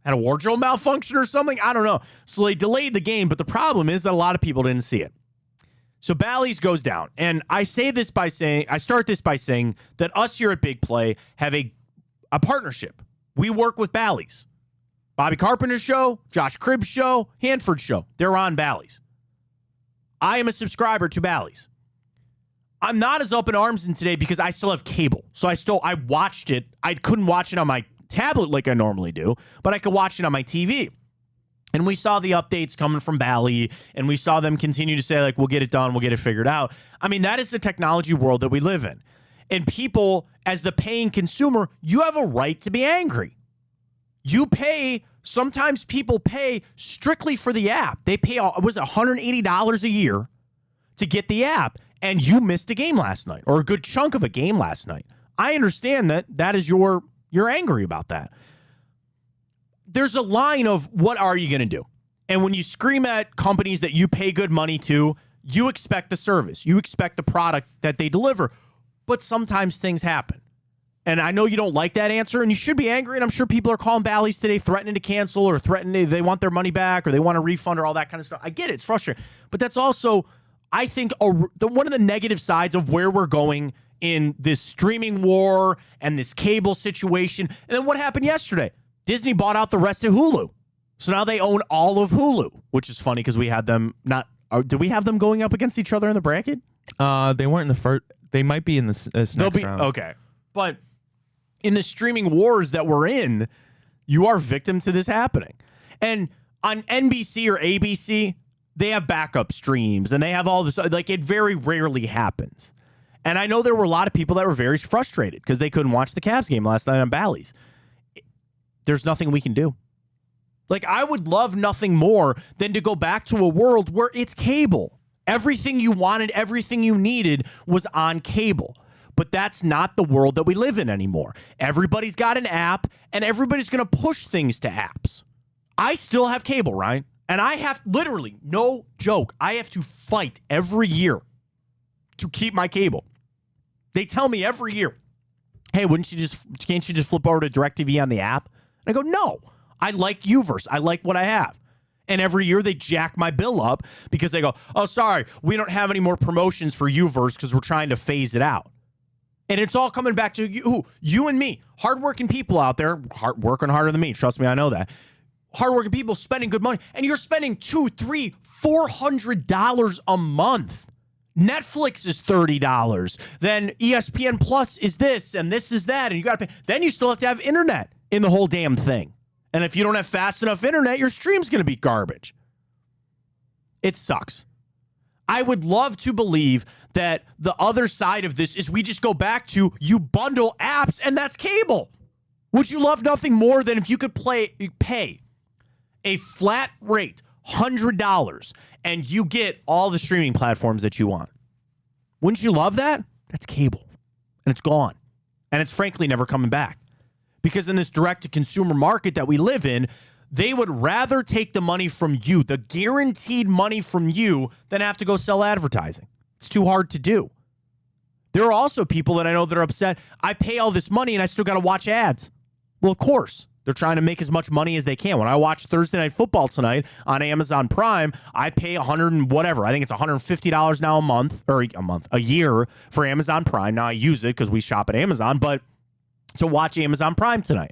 had a wardrobe malfunction or something. I don't know. So they delayed the game, but the problem is that a lot of people didn't see it. So Bally's goes down. And I start this by saying that us here at Big Play have a partnership. We work with Bally's. Bobby Carpenter's show, Josh Cribb's show, Hanford's show. They're on Bally's. I am a subscriber to Bally's. I'm not as up in arms in today because I still have cable. So I watched it. I couldn't watch it on my tablet like I normally do, but I could watch it on my TV. And we saw the updates coming from Bally, and we saw them continue to say, like, we'll get it done, we'll get it figured out. I mean, that is the technology world that we live in. And people, as the paying consumer, you have a right to be angry. You pay, sometimes people pay strictly for the app. They pay, was it $180 a year to get the app, and you missed a game last night, or a good chunk of a game last night. I understand that is you're angry about that. There's a line of what are you going to do? And when you scream at companies that you pay good money to, you expect the service. You expect the product that they deliver. But sometimes things happen. And I know you don't like that answer, and you should be angry, and I'm sure people are calling Bally's today threatening to cancel or threatening they want their money back or they want a refund or all that kind of stuff. I get it. It's frustrating. But that's also, I think, one of the negative sides of where we're going in this streaming war and this cable situation. And then what happened yesterday? Disney bought out the rest of Hulu. So now they own all of Hulu, which is funny because we had them not. Did we have them going up against each other in the bracket? They weren't in the first. They might be in this next round. Okay. But in the streaming wars that we're in, you are victim to this happening. And on NBC or ABC, they have backup streams and they have all this. Like, it very rarely happens. And I know there were a lot of people that were very frustrated because they couldn't watch the Cavs game last night on Bally's. There's nothing we can do. Like, I would love nothing more than to go back to a world where it's cable. Everything you wanted, everything you needed was on cable. But that's not the world that we live in anymore. Everybody's got an app, and everybody's going to push things to apps. I still have cable, right? And I have, literally, no joke, I have to fight every year to keep my cable. They tell me every year, hey, can't you just flip over to DirecTV on the app? And I go, no, I like Uverse. I like what I have. And every year they jack my bill up because they go, oh, sorry, we don't have any more promotions for Uverse because we're trying to phase it out. And it's all coming back to you and me, hardworking people out there, working harder than me. Trust me, I know that. Hardworking people spending good money. And you're spending $200, $300, $400 a month. Netflix is $30. Then ESPN Plus is this, and this is that. And you got to pay. Then you still have to have internet in the whole damn thing. And if you don't have fast enough internet, your stream's going to be garbage. It sucks. I would love to believe that the other side of this is we just go back to you bundle apps and that's cable. Would you love nothing more than if you could pay a flat rate, $100, and you get all the streaming platforms that you want? Wouldn't you love that? That's cable. And it's gone. And it's frankly never coming back. Because in this direct-to-consumer market that we live in, they would rather take the money from you, the guaranteed money from you, than have to go sell advertising. It's too hard to do. There are also people that I know that are upset. I pay all this money and I still got to watch ads. Well, of course. They're trying to make as much money as they can. When I watch Thursday Night Football tonight on Amazon Prime, I pay $100 and whatever. I think it's $150 now a year for Amazon Prime. Now I use it because we shop at Amazon, but to watch Amazon Prime tonight.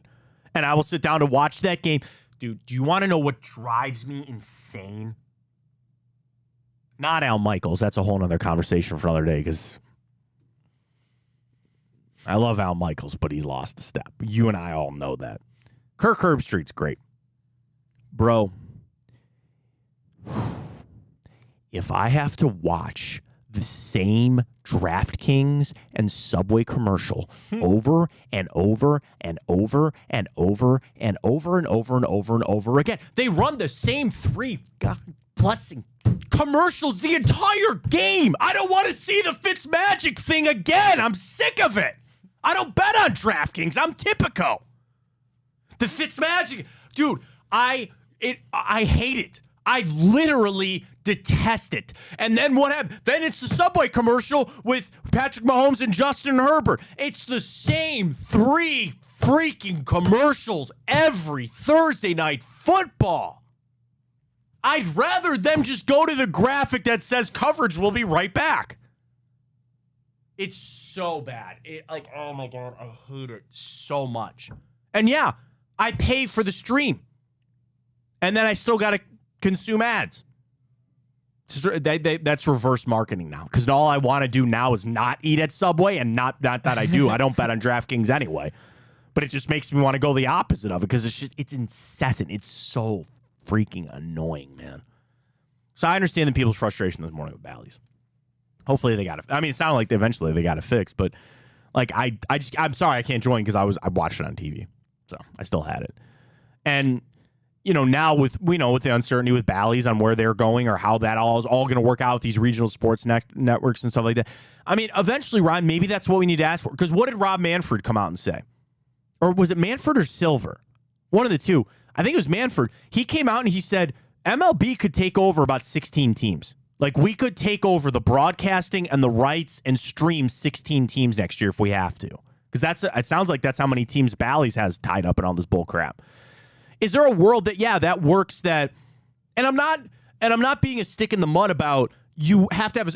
And I will sit down to watch that game. Dude, do you want to know what drives me insane? Not Al Michaels. That's a whole other conversation for another day because I love Al Michaels, but he's lost a step. You and I all know that. Kirk Herbstreit's great. Bro, if I have to watch the same DraftKings and Subway commercial over and over and over and over and over and over and over and over again. They run the same three God blessing commercials the entire game. I don't want to see the Fitzmagic thing again. I'm sick of it. I don't bet on DraftKings. I'm Tipico. The Fitzmagic, dude, I hate it. I literally detest it. And then what happened? Then it's the Subway commercial with Patrick Mahomes and Justin Herbert. It's the same 3 freaking commercials every Thursday night football. I'd rather them just go to the graphic that says coverage will be right back. It's so bad. Oh my God, I hate it so much. And yeah, I pay for the stream. And then I still got to consume ads. That's reverse marketing now. Because all I want to do now is not eat at Subway, and not that I do. I don't bet on DraftKings anyway. But it just makes me want to go the opposite of it because it's incessant. It's so freaking annoying, man. So I understand the people's frustration this morning with Bally's. Hopefully they got it. I mean, it sounded like eventually they got it fixed, but like I'm sorry I can't join because I watched it on TV. So I still had it. And now with the uncertainty with Bally's on where they're going or how that all is all going to work out with these regional sports networks and stuff like that. I mean, eventually, Ron, maybe that's what we need to ask for. Because what did Rob Manfred come out and say? Or was it Manfred or Silver? One of the two. I think it was Manfred. He came out and he said MLB could take over about 16 teams. Like, we could take over the broadcasting and the rights and stream 16 teams next year if we have to. Because it sounds like that's how many teams Bally's has tied up in all this bull crap. Is there a world that, that works and I'm not being a stick in the mud about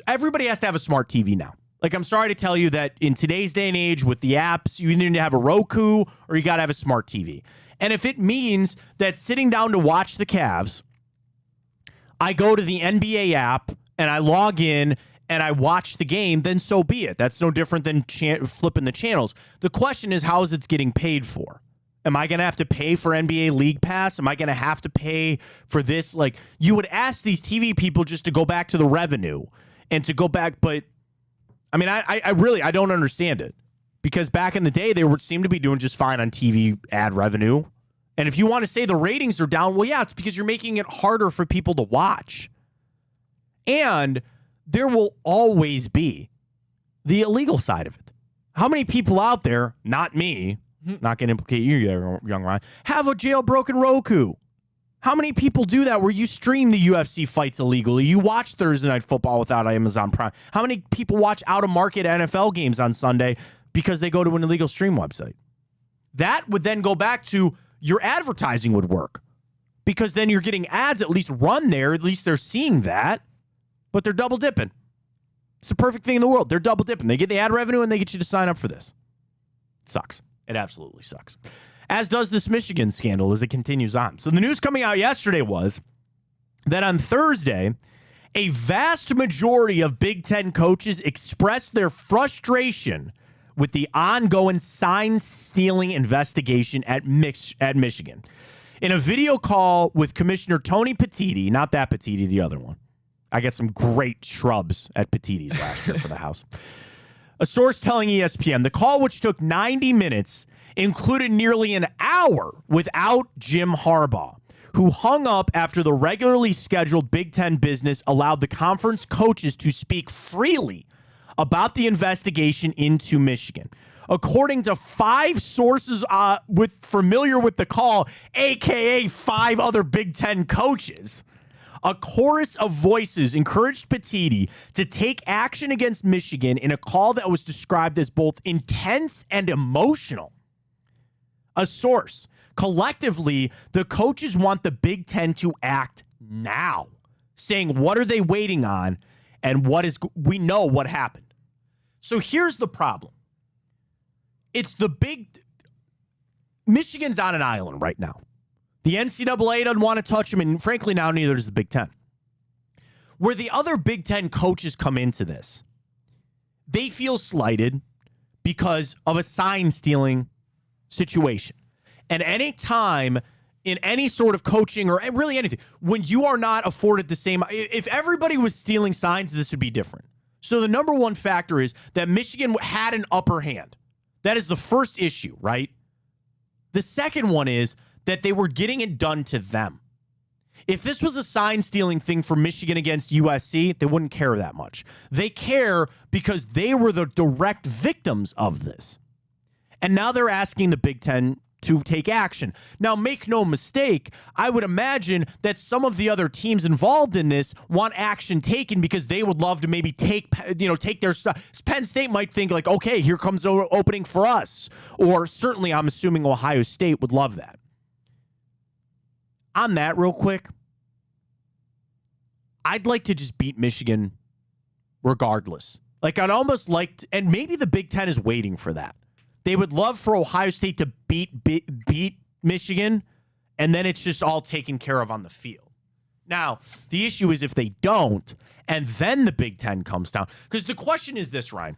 everybody has to have a smart TV now. Like, I'm sorry to tell you that in today's day and age with the apps, you either need to have a Roku or you got to have a smart TV. And if it means that sitting down to watch the Cavs, I go to the NBA app and I log in and I watch the game, then so be it. That's no different than flipping the channels. The question is, how is it getting paid for? Am I going to have to pay for NBA League Pass? Am I going to have to pay for this? Like, you would ask these TV people just to go back to the revenue and to go back. But, I mean, I don't understand it. Because back in the day, they seemed to be doing just fine on TV ad revenue. And if you want to say the ratings are down, well, yeah, it's because you're making it harder for people to watch. And there will always be the illegal side of it. How many people out there, not me, not going to implicate you, young Ryan, have a jailbroken Roku? How many people do that where you stream the UFC fights illegally? You watch Thursday Night Football without Amazon Prime. How many people watch out-of-market NFL games on Sunday because they go to an illegal stream website? That would then go back to your advertising would work because then you're getting ads at least run there. At least they're seeing that, but they're double dipping. It's the perfect thing in the world. They're double dipping. They get the ad revenue and they get you to sign up for this. It sucks. It absolutely sucks. As does this Michigan scandal as it continues on. So the news coming out yesterday was that on Thursday, a vast majority of Big Ten coaches expressed their frustration with the ongoing sign-stealing investigation at Michigan. In a video call with Commissioner Tony Petitti, not that Petitti, the other one. I got some great shrubs at Petitti's last year for the house. A source telling ESPN the call, which took 90 minutes, included nearly an hour without Jim Harbaugh, who hung up after the regularly scheduled Big Ten business allowed the conference coaches to speak freely about the investigation into Michigan. According to 5 sources familiar with the call, a.k.a. 5 other Big Ten coaches, a chorus of voices encouraged Petitti to take action against Michigan in a call that was described as both intense and emotional. A source, collectively, the coaches want the Big Ten to act now, saying what are they waiting on and we know what happened. So here's the problem. Michigan's on an island right now. The NCAA doesn't want to touch them, and frankly, now neither does the Big Ten. Where the other Big Ten coaches come into this, they feel slighted because of a sign-stealing situation. And any time in any sort of coaching or really anything, when you are not afforded the same, if everybody was stealing signs, this would be different. So the number one factor is that Michigan had an upper hand. That is the first issue, right? The second one is that they were getting it done to them. If this was a sign stealing thing for Michigan against USC, they wouldn't care that much. They care because they were the direct victims of this. And now they're asking the Big Ten to take action. Now, make no mistake, I would imagine that some of the other teams involved in this want action taken because they would love to maybe take their stuff. Penn State might think like, okay, here comes the opening for us. Or certainly I'm assuming Ohio State would love that. On that real quick, I'd like to just beat Michigan regardless. Like I'd almost like to, and maybe the Big Ten is waiting for that. They would love for Ohio State to beat Michigan, and then it's just all taken care of on the field. Now, the issue is if they don't, and then the Big Ten comes down. Because the question is this, Ryan.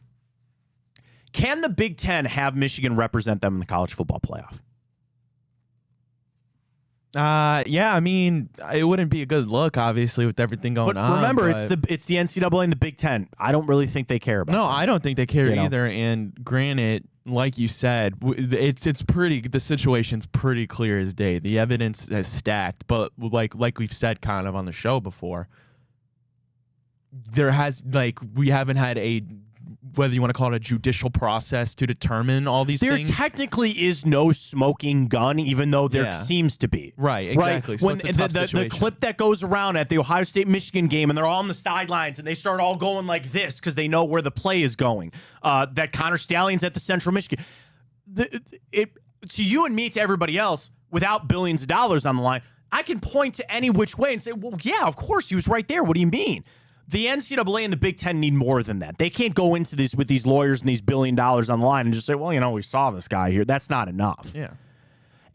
Can the Big Ten have Michigan represent them in the college football playoff? Yeah, I mean, it wouldn't be a good look, obviously, with everything going on. Remember, it's the NCAA and the Big Ten. I don't really think they care about No, that. I don't think they care either. And granted, like you said, it's pretty. The situation's pretty clear as day. The evidence is stacked, but like we've said kind of on the show before, we haven't had a, whether you want to call it a judicial process to determine all these things. There technically is no smoking gun, even though there seems to be. Right, exactly. Right? So When it's a tough the situation. clip that goes around at the Ohio State-Michigan game, and they're all on the sidelines, and they start all going like this because they know where the play is going. That Connor Stalions at the Central Michigan. To you and me, to everybody else, without billions of dollars on the line, I can point to any which way and say, well, yeah, of course, he was right there. What do you mean? The NCAA and the Big Ten need more than that. They can't go into this with these lawyers and these $1 billion on the line and just say, well, we saw this guy here. That's not enough. Yeah.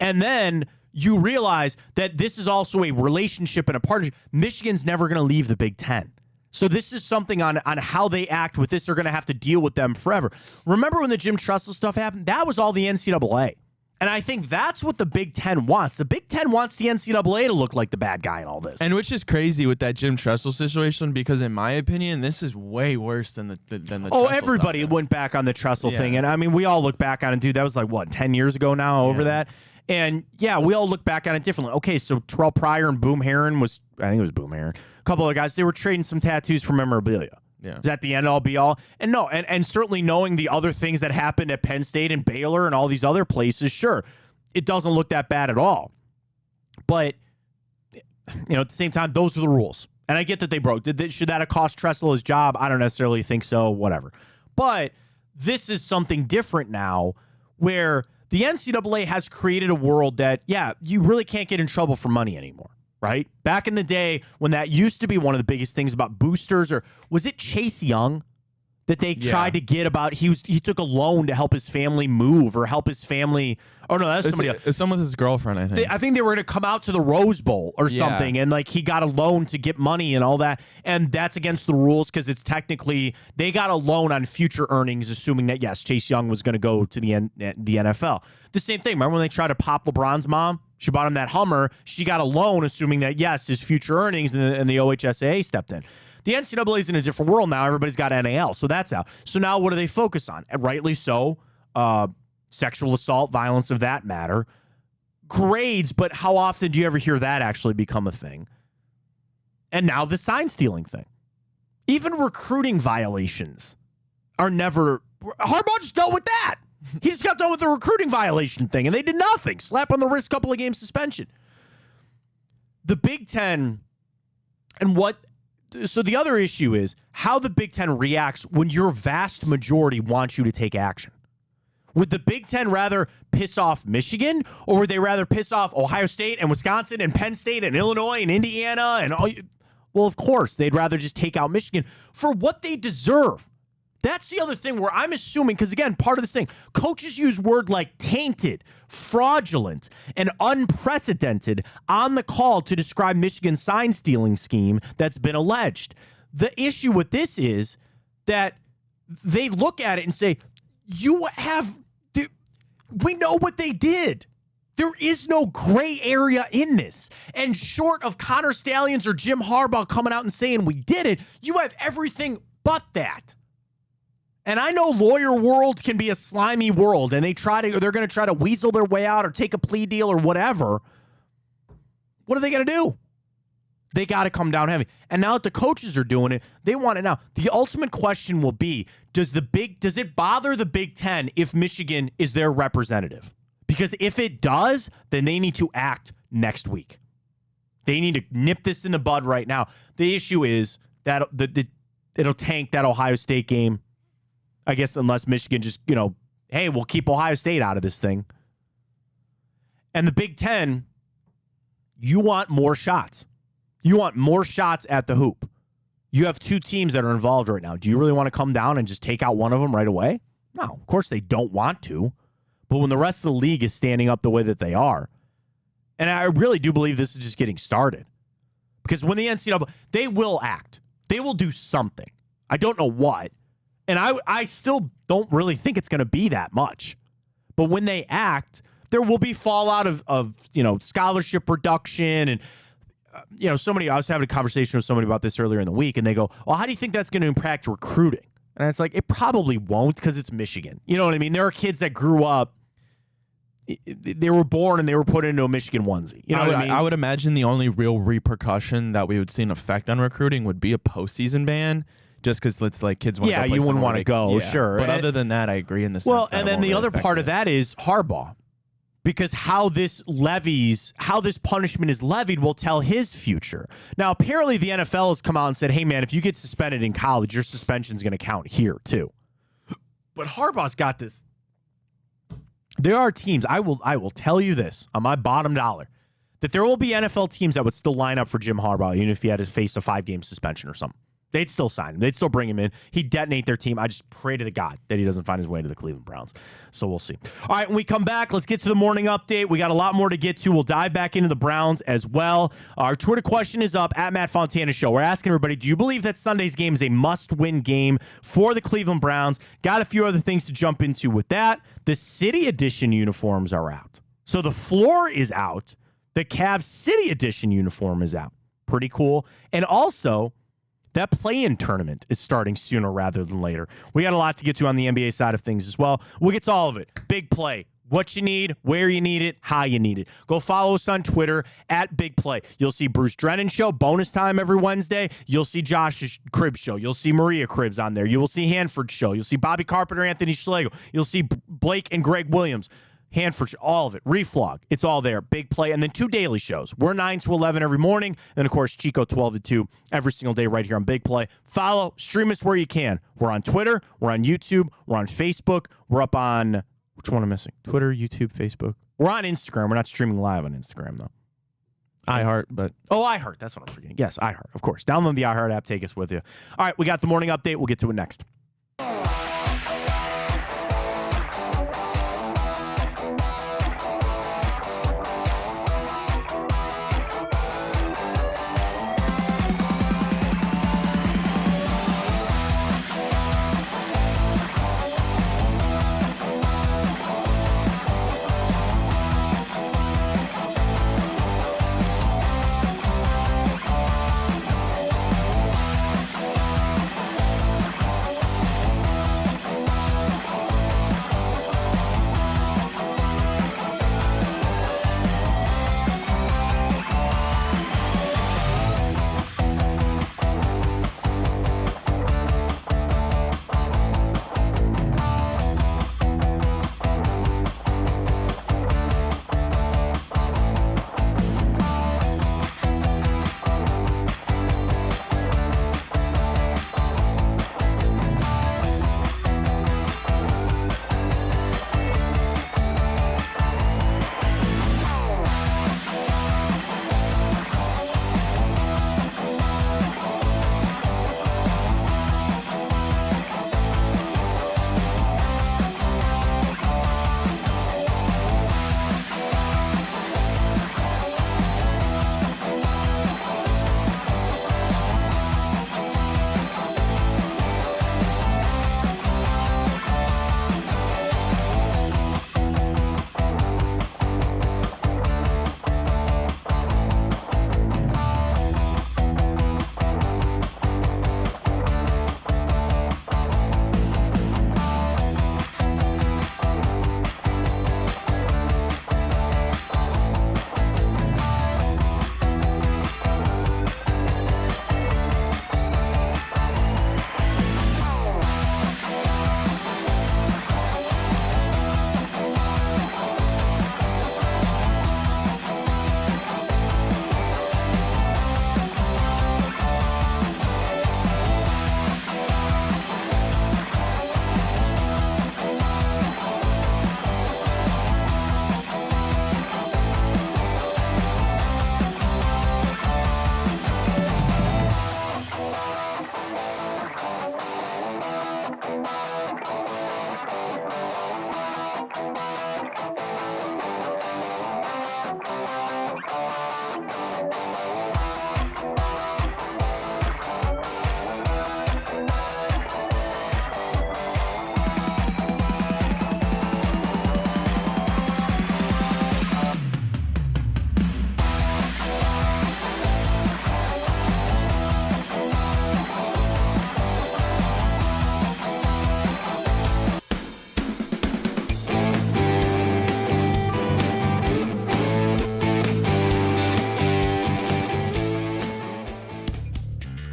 And then you realize that this is also a relationship and a partnership. Michigan's never going to leave the Big Ten. So this is something on how they act with this. They're going to have to deal with them forever. Remember when the Jim Tressel stuff happened? That was all the NCAA. And I think that's what the Big Ten wants. The Big Ten wants the NCAA to look like the bad guy in all this. And which is crazy with that Jim Tressel situation, because in my opinion, this is way worse than the Tressel everybody stuff. went back on the Tressel thing. And I mean, we all look back on it, dude. That was like, 10 years ago now over that? And yeah, we all look back on it differently. Okay, so Terrell Pryor and Boom Herron I think it was Boom Herron. A couple of guys, they were trading some tattoos for memorabilia. Yeah. Is that the end all be all? And no, and certainly knowing the other things that happened at Penn State and Baylor and all these other places, sure, it doesn't look that bad at all. But, at the same time, those are the rules. And I get that they broke. Should that have cost Tressel his job? I don't necessarily think so, whatever. But this is something different now where the NCAA has created a world that, you really can't get in trouble for money anymore. Right? Back in the day when that used to be one of the biggest things about boosters, or was it Chase Young that they tried to get about? He took a loan to help his family move or help his family. Oh no, that's somebody else. It's someone with his girlfriend, I think. I think they were going to come out to the Rose Bowl or something, and he got a loan to get money and all that, and that's against the rules because it's technically they got a loan on future earnings, assuming that yes, Chase Young was going to go to the NFL. The same thing. Remember when they tried to pop LeBron's mom? She bought him that Hummer. She got a loan, assuming that yes, his future earnings, and the OHSAA stepped in. The NCAA is in a different world now. Everybody's got NAL, so that's out. So now what do they focus on? And rightly so. Sexual assault, violence of that matter. Grades, but how often do you ever hear that actually become a thing? And now the sign stealing thing. Even recruiting violations are never... Harbaugh just dealt with that. He just got done with the recruiting violation thing, and they did nothing. Slap on the wrist, couple of games suspension. The Big Ten, and what... So the other issue is how the Big Ten reacts when your vast majority wants you to take action. Would the Big Ten rather piss off Michigan, or would they rather piss off Ohio State and Wisconsin and Penn State and Illinois and Indiana and all? Well, of course, they'd rather just take out Michigan for what they deserve. That's the other thing where I'm assuming, because again, part of this thing, coaches use word like tainted, fraudulent, and unprecedented on the call to describe Michigan's sign stealing scheme that's been alleged. The issue with this is that they look at it and say, we know what they did. There is no gray area in this. And short of Connor Stalions or Jim Harbaugh coming out and saying we did it, you have everything but that. And I know lawyer world can be a slimy world, and they're going to try to weasel their way out or take a plea deal or whatever. What are they going to do? They got to come down heavy. And now that the coaches are doing it, they want it now. The ultimate question will be, does it bother the Big Ten if Michigan is their representative? Because if it does, then they need to act next week. They need to nip this in the bud right now. The issue is that it'll tank that Ohio State game, I guess, unless Michigan just, hey, we'll keep Ohio State out of this thing. And the Big Ten, you want more shots. You want more shots at the hoop. You have two teams that are involved right now. Do you really want to come down and just take out one of them right away? No, of course they don't want to. But when the rest of the league is standing up the way that they are, and I really do believe this is just getting started. Because when the NCAA, they will act. They will do something. I don't know what. And I still don't really think it's going to be that much. But when they act, there will be fallout of scholarship reduction and somebody, I was having a conversation with somebody about this earlier in the week, and they go, well, how do you think that's going to impact recruiting? And it's like, it probably won't because it's Michigan. You know what I mean? There are kids that grew up, they were born and they were put into a Michigan onesie. You know what I mean? I would imagine the only real repercussion that we would see an effect on recruiting would be a postseason ban, just because it's like kids want to go play you wouldn't want to go, yeah. sure. But other than that, I agree in the sense well, that and then the other part of that is Harbaugh. Because how this punishment is levied will tell his future. Now, apparently the NFL has come out and said, hey, man, if you get suspended in college, your suspension is going to count here, too. But Harbaugh's got this. There are teams, I will tell you this on my bottom dollar, that there will be NFL teams that would still line up for Jim Harbaugh, even if he had to face a 5-game suspension or something. They'd still sign him. They'd still bring him in. He'd detonate their team. I just pray to the God that he doesn't find his way to the Cleveland Browns. So we'll see. All right, when we come back, let's get to the morning update. We got a lot more to get to. We'll dive back into the Browns as well. Our Twitter question is up at Matt Fontana Show. We're asking everybody, do you believe that Sunday's game is a must-win game for the Cleveland Browns? Got a few other things to jump into with that. The City Edition uniforms are out. So the floor is out. The Cavs City Edition uniform is out. Pretty cool. And also, that play-in tournament is starting sooner rather than later. We got a lot to get to on the NBA side of things as well. We'll get to all of it. Big play. What you need, where you need it, how you need it. Go follow us on Twitter at Big Play. You'll see Bruce Drennan Show, bonus time every Wednesday. You'll see Josh Cribbs Show. You'll see Maria Cribbs on there. You will see Hanford Show. You'll see Bobby Carpenter, Anthony Schlegel. You'll see Blake and Greg Williams. Hanford, all of it. Reflog. It's all there. Big Play. And then 2 daily shows. We're 9 to 11 every morning. And, of course, Chico 12 to 2 every single day right here on Big Play. Follow, stream us where you can. We're on Twitter. We're on YouTube. We're on Facebook. We're up on, which one am I missing? Twitter, YouTube, Facebook. We're on Instagram. We're not streaming live on Instagram, though. iHeart, but... Oh, iHeart. That's what I'm forgetting. Yes, iHeart, of course. Download the iHeart app. Take us with you. All right, we got the morning update. We'll get to it next.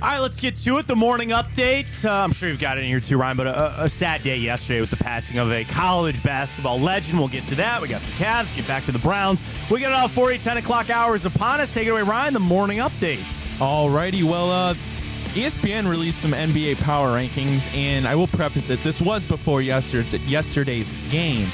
All right, let's get to it. The morning update. I'm sure you've got it in here too, Ryan, but a sad day yesterday with the passing of a college basketball legend. We'll get to that. We got some Cavs. Get back to the Browns. We got it all 10 o'clock hours upon us. Take it away, Ryan, the morning updates. Alrighty, well, ESPN released some NBA power rankings, and I will preface it. This was before yesterday's game.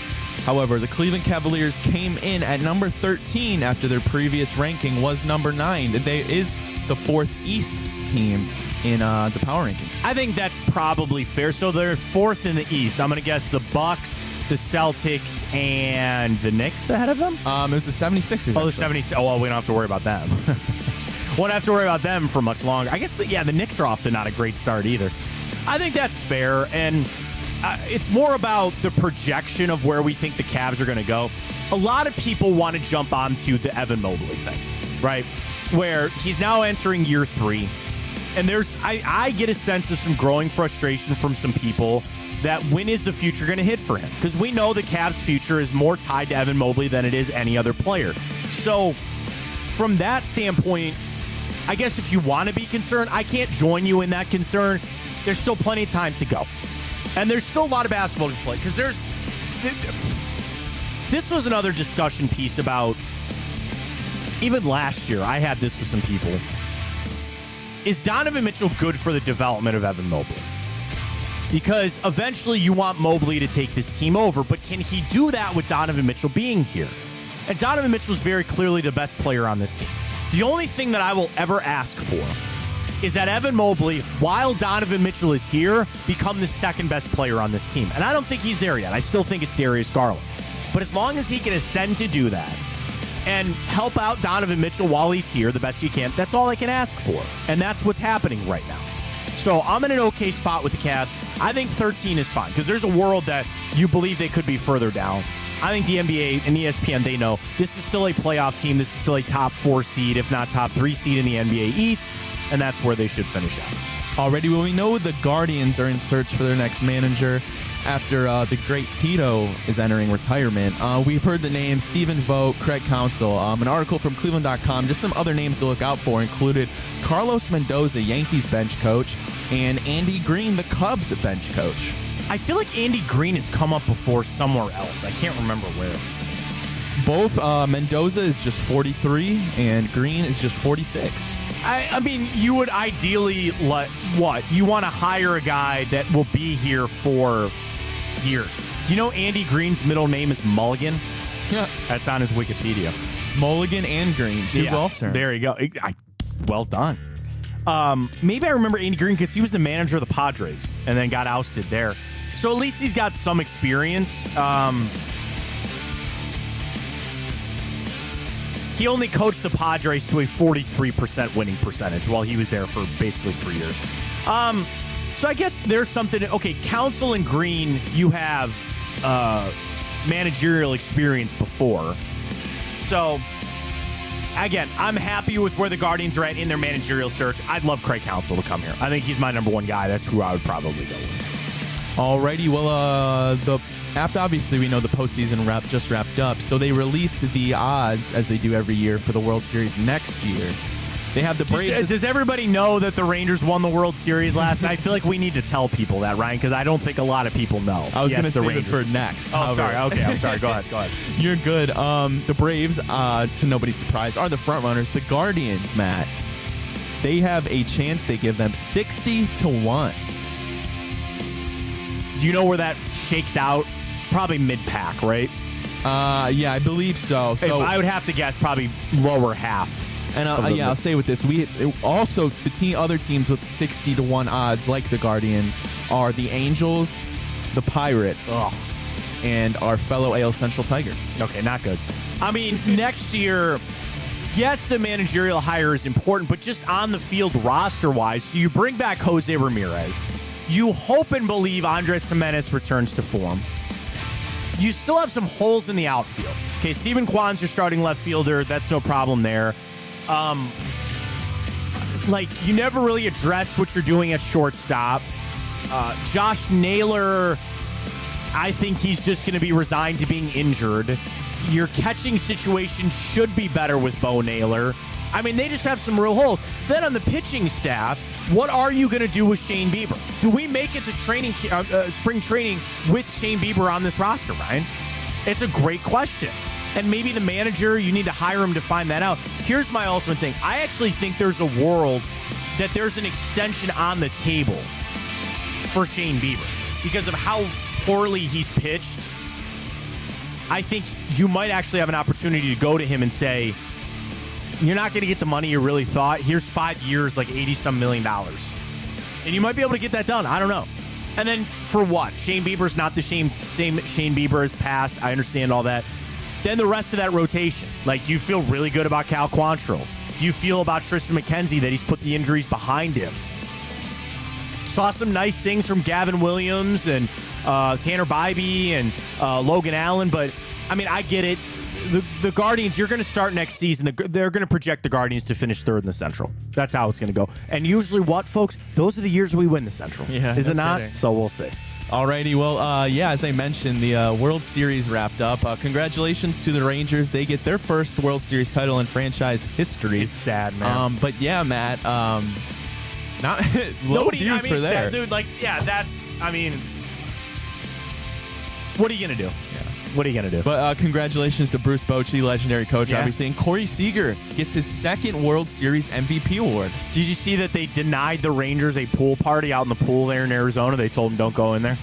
However, the Cleveland Cavaliers came in at number 13 after their previous ranking was number 9. They is the fourth East team in the power rankings. I think that's probably fair. So they're fourth in the East. I'm going to guess the Bucks, the Celtics, and the Knicks ahead of them? It was the 76ers. Oh, the 76ers. Oh, well, we don't have to worry about them. Won't have to worry about them for much longer. I guess, the Knicks are off to not a great start either. I think that's fair, and it's more about the projection of where we think the Cavs are going to go. A lot of people want to jump onto the Evan Mobley thing, right? Where he's now entering year 3, and I get a sense of some growing frustration from some people that when is the future going to hit for him? Because we know the Cavs' future is more tied to Evan Mobley than it is any other player. So from that standpoint, I guess if you want to be concerned, I can't join you in that concern. There's still plenty of time to go. And there's still a lot of basketball to play. Because this was another discussion piece about, even last year, I had this with some people. Is Donovan Mitchell good for the development of Evan Mobley? Because eventually you want Mobley to take this team over, but can he do that with Donovan Mitchell being here? And Donovan Mitchell is very clearly the best player on this team. The only thing that I will ever ask for is that Evan Mobley, while Donovan Mitchell is here, become the second best player on this team. And I don't think he's there yet. I still think it's Darius Garland. But as long as he can ascend to do that and help out Donovan Mitchell while he's here the best you can, that's all I can ask for. And that's what's happening right now. So I'm in an okay spot with the Cavs. I think 13 is fine because there's a world that you believe they could be further down. I think the NBA and ESPN, they know this is still a playoff team. This is still a top 4 seed, if not top 3 seed in the NBA East, and that's where they should finish out. Already, well, we know the Guardians are in search for their next manager after the great Tito is entering retirement. We've heard the names Stephen Vogt, Craig Counsell. An article from Cleveland.com, just some other names to look out for included Carlos Mendoza, Yankees bench coach, and Andy Green, the Cubs bench coach. I feel like Andy Green has come up before somewhere else. I can't remember where. Both Mendoza is just 43 and Green is just 46. I mean, you would ideally what? You want to hire a guy that will be here for years. Do you know Andy Green's middle name is Mulligan? Yeah. That's on his Wikipedia. Mulligan and Green, two golf terms. There you go. Well done. Maybe I remember Andy Green because he was the manager of the Padres and then got ousted there. So at least he's got some experience. He only coached the Padres to a 43% winning percentage while he was there for basically 3 years. So I guess there's something. Okay, Counsell and Green, you have managerial experience before. So again, I'm happy with where the Guardians are at in their managerial search. I'd love Craig Counsell to come here. I think he's my number 1 guy. That's who I would probably go with. Alrighty, well, obviously we know the postseason just wrapped up, so they released the odds as they do every year for the World Series next year. They have the Braves. Does everybody know that the Rangers won the World Series last night? I feel like we need to tell people that, Ryan, because I don't think a lot of people know. I was going to save it for next. Oh, sorry. Okay, I'm sorry. Go ahead. You're good. The Braves, to nobody's surprise, are the front runners. The Guardians, Matt, they have a chance. They give them 60-1. Do you know where that shakes out? Probably mid-pack, right? Yeah, I believe so. So I would have to guess probably lower half. And I'll say with this, also other teams with 60-1 odds, like the Guardians, are the Angels, the Pirates, and our fellow AL Central Tigers. Okay, not good. I mean, next year, yes, the managerial hire is important, but just on the field roster-wise, so you bring back Jose Ramirez. You hope and believe Andres Jimenez returns to form. You still have some holes in the outfield. Okay, Steven Kwan's your starting left fielder. That's no problem there. You never really addressed what you're doing at shortstop. Josh Naylor, I think he's just going to be resigned to being injured. Your catching situation should be better with Bo Naylor. I mean, they just have some real holes. Then on the pitching staff, what are you going to do with Shane Bieber? Do we make it to spring training with Shane Bieber on this roster, Ryan? It's a great question. And maybe the manager, you need to hire him to find that out. Here's my ultimate thing. I actually think there's a world that there's an extension on the table for Shane Bieber because of how poorly he's pitched. I think you might actually have an opportunity to go to him and say, you're not going to get the money you really thought. Here's 5 years, like $80-some million. And you might be able to get that done. I don't know. And then for what? Shane Bieber's not the same Shane Bieber as past. I understand all that. Then the rest of that rotation. Like, do you feel really good about Cal Quantrill? Do you feel about Tristan McKenzie that he's put the injuries behind him? Saw some nice things from Gavin Williams and Tanner Bybee and Logan Allen, but, I mean, I get it. The Guardians, you're going to start next season. They're going to project the Guardians to finish third in the Central. That's how it's going to go. And usually what, folks? Those are the years we win the Central. Yeah, is it no not? kidding. So we'll see. Alrighty, well, yeah, as I mentioned, the World Series wrapped up. Congratulations to the Rangers. They get their first World Series title in franchise history. It's sad, man. But yeah, Matt, not low views for there. Sad, dude, like, yeah, that's, I mean, what are you going to do? Yeah. What are you going to do? But congratulations to Bruce Bochy, legendary coach, Yeah. obviously. And Corey Seager gets his second World Series MVP award. Did you see that they denied the Rangers a pool party out in the pool there in Arizona? They told them don't go in there.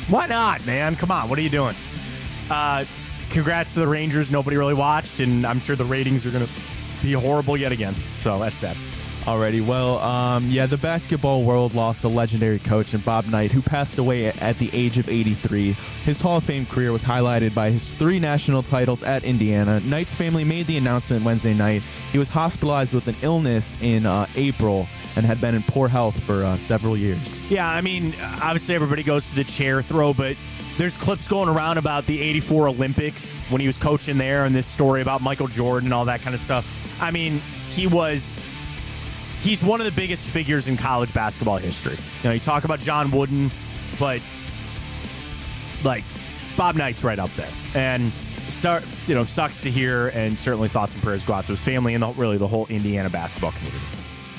Why not, man? Come on. What are you doing? Congrats to the Rangers. Nobody really watched, and I'm sure the ratings are going to be horrible yet again. So that's sad. Alrighty, well, yeah, the basketball world lost a legendary coach in Bob Knight, who passed away at the age of 83. His Hall of Fame career was highlighted by his 3 national titles at Indiana. Knight's family made the announcement Wednesday night. He was hospitalized with an illness in April and had been in poor health for several years. Yeah, I mean, obviously everybody goes to the chair throw, but there's clips going around about the 84 Olympics when he was coaching there and this story about Michael Jordan and all that kind of stuff. I mean, he's one of the biggest figures in college basketball history. You know, you talk about John Wooden, but like Bob Knight's right up there. And so, you know, sucks to hear, and certainly thoughts and prayers go out to his family and really the whole Indiana basketball community.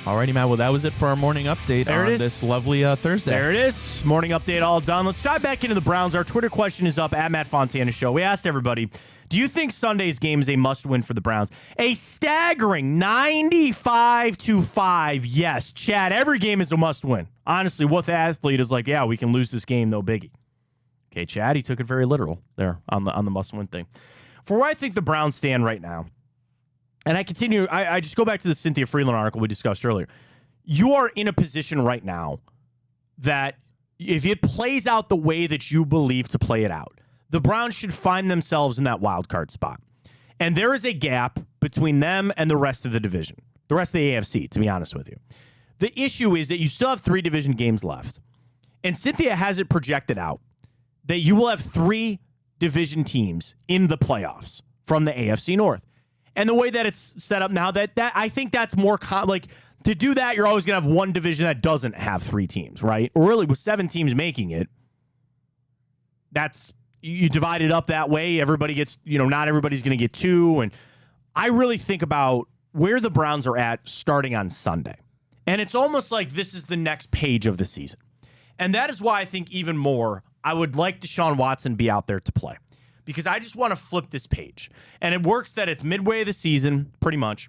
Alrighty, Matt. Well, that was it for our morning update There it on is. this lovely Thursday. There it is. Morning update all done. Let's dive back into the Browns. Our Twitter question is up at Matt Fontana Show. We asked everybody, do you think Sunday's game is a must-win for the Browns? A staggering 95-5. Yes, Chad, every game is a must-win. Honestly, what athlete is like, yeah, we can lose this game, no biggie. Okay, Chad, he took it very literal there on the must-win thing. For where I think the Browns stand right now, and I continue, I just go back to the Cynthia Freeland article we discussed earlier. You are in a position right now that if it plays out the way that you believe to play it out, the Browns should find themselves in that wild card spot. And there is a gap between them and the rest of the division, the rest of the AFC, to be honest with you. The issue is that you still have 3 division games left. And Cynthia has it projected out that you will have 3 division teams in the playoffs from the AFC North. And the way that it's set up now, that I think that's more like to do that, you're always going to have one division that doesn't have 3 teams, right? Or really with 7 teams making it, that's you divide it up that way. Everybody gets, you know, not everybody's going to get 2. And I really think about where the Browns are at starting on Sunday. And it's almost like this is the next page of the season. And that is why I think even more, I would like Deshaun Watson be out there to play. Because I just want to flip this page. And it works that it's midway of the season, pretty much.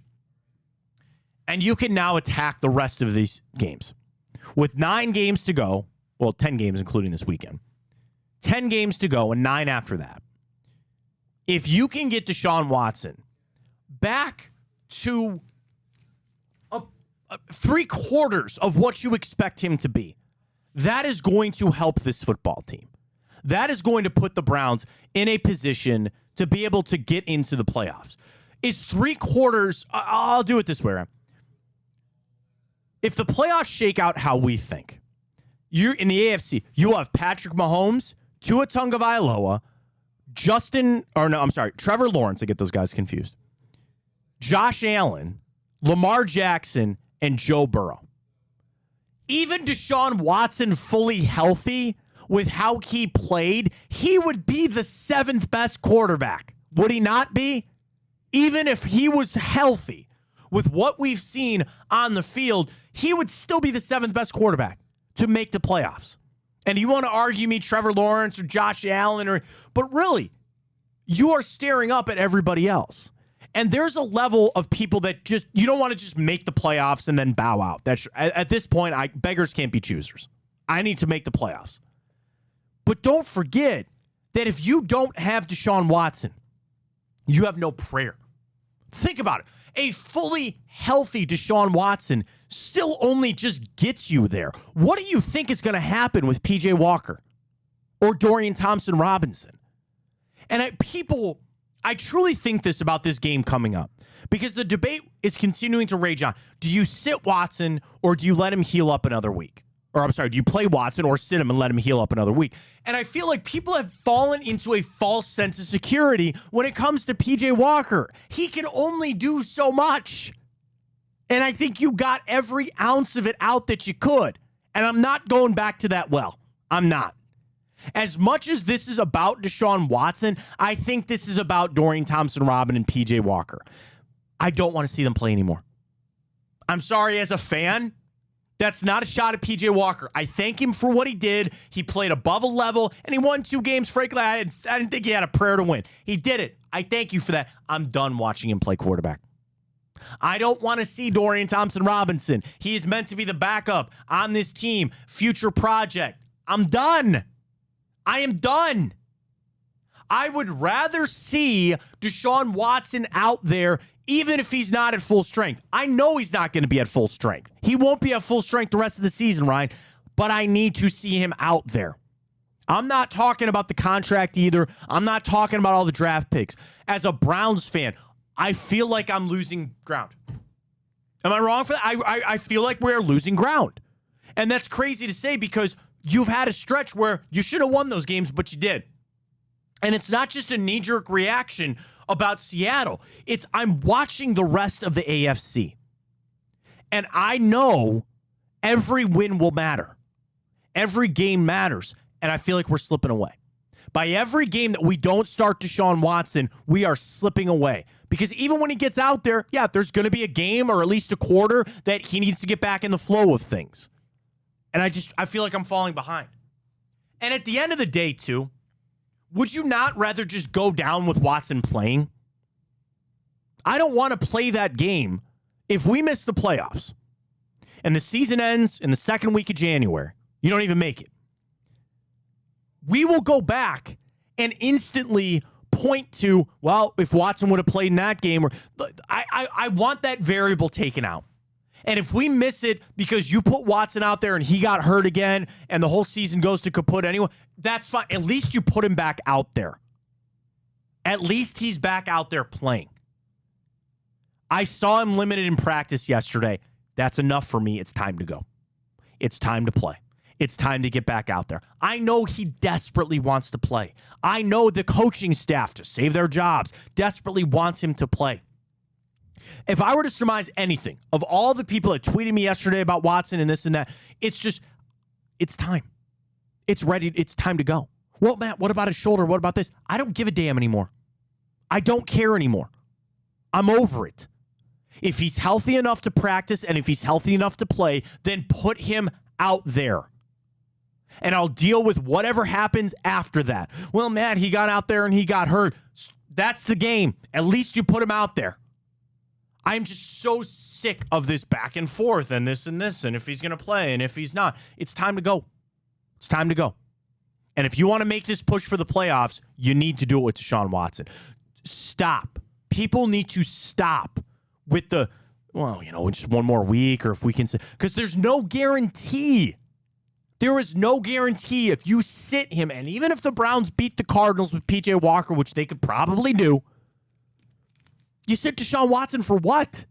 And you can now attack the rest of these games. With 9 games to go, well, 10 games including this weekend. 10 games to go and 9 after that. If you can get Deshaun Watson back to 3/4 of what you expect him to be, that is going to help this football team. That is going to put the Browns in a position to be able to get into the playoffs. Is 3/4, I'll do it this way. If the playoffs shake out how we think, you're in the AFC, you'll have Patrick Mahomes, Tua Tagovailoa, Trevor Lawrence, I get those guys confused, Josh Allen, Lamar Jackson, and Joe Burrow. Even Deshaun Watson fully healthy, with how he played, he would be the 7th best quarterback. Would he not be? Even if he was healthy. with what we've seen on the field, he would still be the 7th best quarterback to make the playoffs. And you want to argue me Trevor Lawrence or Josh Allen, but really, you are staring up at everybody else. And there's a level of people that you don't want to just make the playoffs and then bow out. At this point, beggars can't be choosers. I need to make the playoffs. But don't forget that if you don't have Deshaun Watson, you have no prayer. Think about it. A fully healthy Deshaun Watson still only just gets you there. What do you think is going to happen with P.J. Walker or Dorian Thompson-Robinson? And I truly think this about this game coming up because the debate is continuing to rage on. Do you sit Watson or do you let him heal up another week? Or I'm sorry, do you play Watson or sit him and let him heal up another week? And I feel like people have fallen into a false sense of security when it comes to P.J. Walker. He can only do so much. And I think you got every ounce of it out that you could. And I'm not going back to that well. I'm not. As much as this is about Deshaun Watson, I think this is about Dorian Thompson-Robinson and P.J. Walker. I don't want to see them play anymore. I'm sorry, as a fan, that's not a shot at P.J. Walker. I thank him for what he did. He played above a level, and he won 2 games. Frankly, I didn't think he had a prayer to win. He did it. I thank you for that. I'm done watching him play quarterback. I don't want to see Dorian Thompson-Robinson. He is meant to be the backup on this team, future project. I'm done. I am done. I would rather see Deshaun Watson out there even if he's not at full strength. I know he's not going to be at full strength. He won't be at full strength the rest of the season, Ryan, but I need to see him out there. I'm not talking about the contract either. I'm not talking about all the draft picks. As a Browns fan, I feel like I'm losing ground. Am I wrong for that? I feel like we're losing ground. And that's crazy to say because you've had a stretch where you should have won those games, but you did. And it's not just a knee-jerk reaction about Seattle. It's I'm watching the rest of the AFC. And I know every win will matter. Every game matters. And I feel like we're slipping away. By every game that we don't start Deshaun Watson, we are slipping away. Because even when he gets out there, yeah, there's going to be a game or at least a quarter that he needs to get back in the flow of things. And I feel like I'm falling behind. And at the end of the day, too, would you not rather just go down with Watson playing? I don't want to play that game if we miss the playoffs and the season ends in the second week of January. You don't even make it. We will go back and instantly point to, well, if Watson would have played in that game, or I want that variable taken out. And if we miss it because you put Watson out there and he got hurt again and the whole season goes to kaput anyway, that's fine. At least you put him back out there. At least he's back out there playing. I saw him limited in practice yesterday. That's enough for me. It's time to go. It's time to play. It's time to get back out there. I know he desperately wants to play. I know the coaching staff, to save their jobs, desperately wants him to play. If I were to surmise anything of all the people that tweeted me yesterday about Watson and this and that, it's time. It's ready. It's time to go. Well, Matt, what about his shoulder? What about this? I don't give a damn anymore. I don't care anymore. I'm over it. If he's healthy enough to practice and if he's healthy enough to play, then put him out there. And I'll deal with whatever happens after that. Well, Matt, he got out there and he got hurt. That's the game. At least you put him out there. I'm just so sick of this back and forth and this and this and if he's going to play and if he's not. It's time to go. It's time to go. And if you want to make this push for the playoffs, you need to do it with Deshaun Watson. Stop. People need to stop with the, well, just one more week or if we can say, because there's no guarantee. There is no guarantee if you sit him, and even if the Browns beat the Cardinals with P.J. Walker, which they could probably do, you sit Deshaun Watson for what?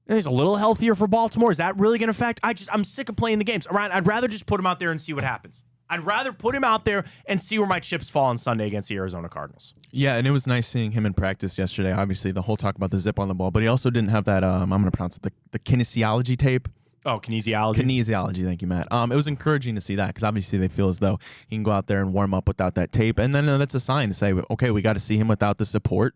And he's a little healthier for Baltimore. Is that really going to affect? I'm sick of playing the games. I'd rather just put him out there and see what happens. I'd rather put him out there and see where my chips fall on Sunday against the Arizona Cardinals. Yeah, and it was nice seeing him in practice yesterday. Obviously, the whole talk about the zip on the ball, but he also didn't have that, I'm going to pronounce it, the kinesiology tape. Oh, kinesiology. Kinesiology, thank you, Matt. It was encouraging to see that because obviously they feel as though he can go out there and warm up without that tape. And then that's a sign to say, okay, we got to see him without the support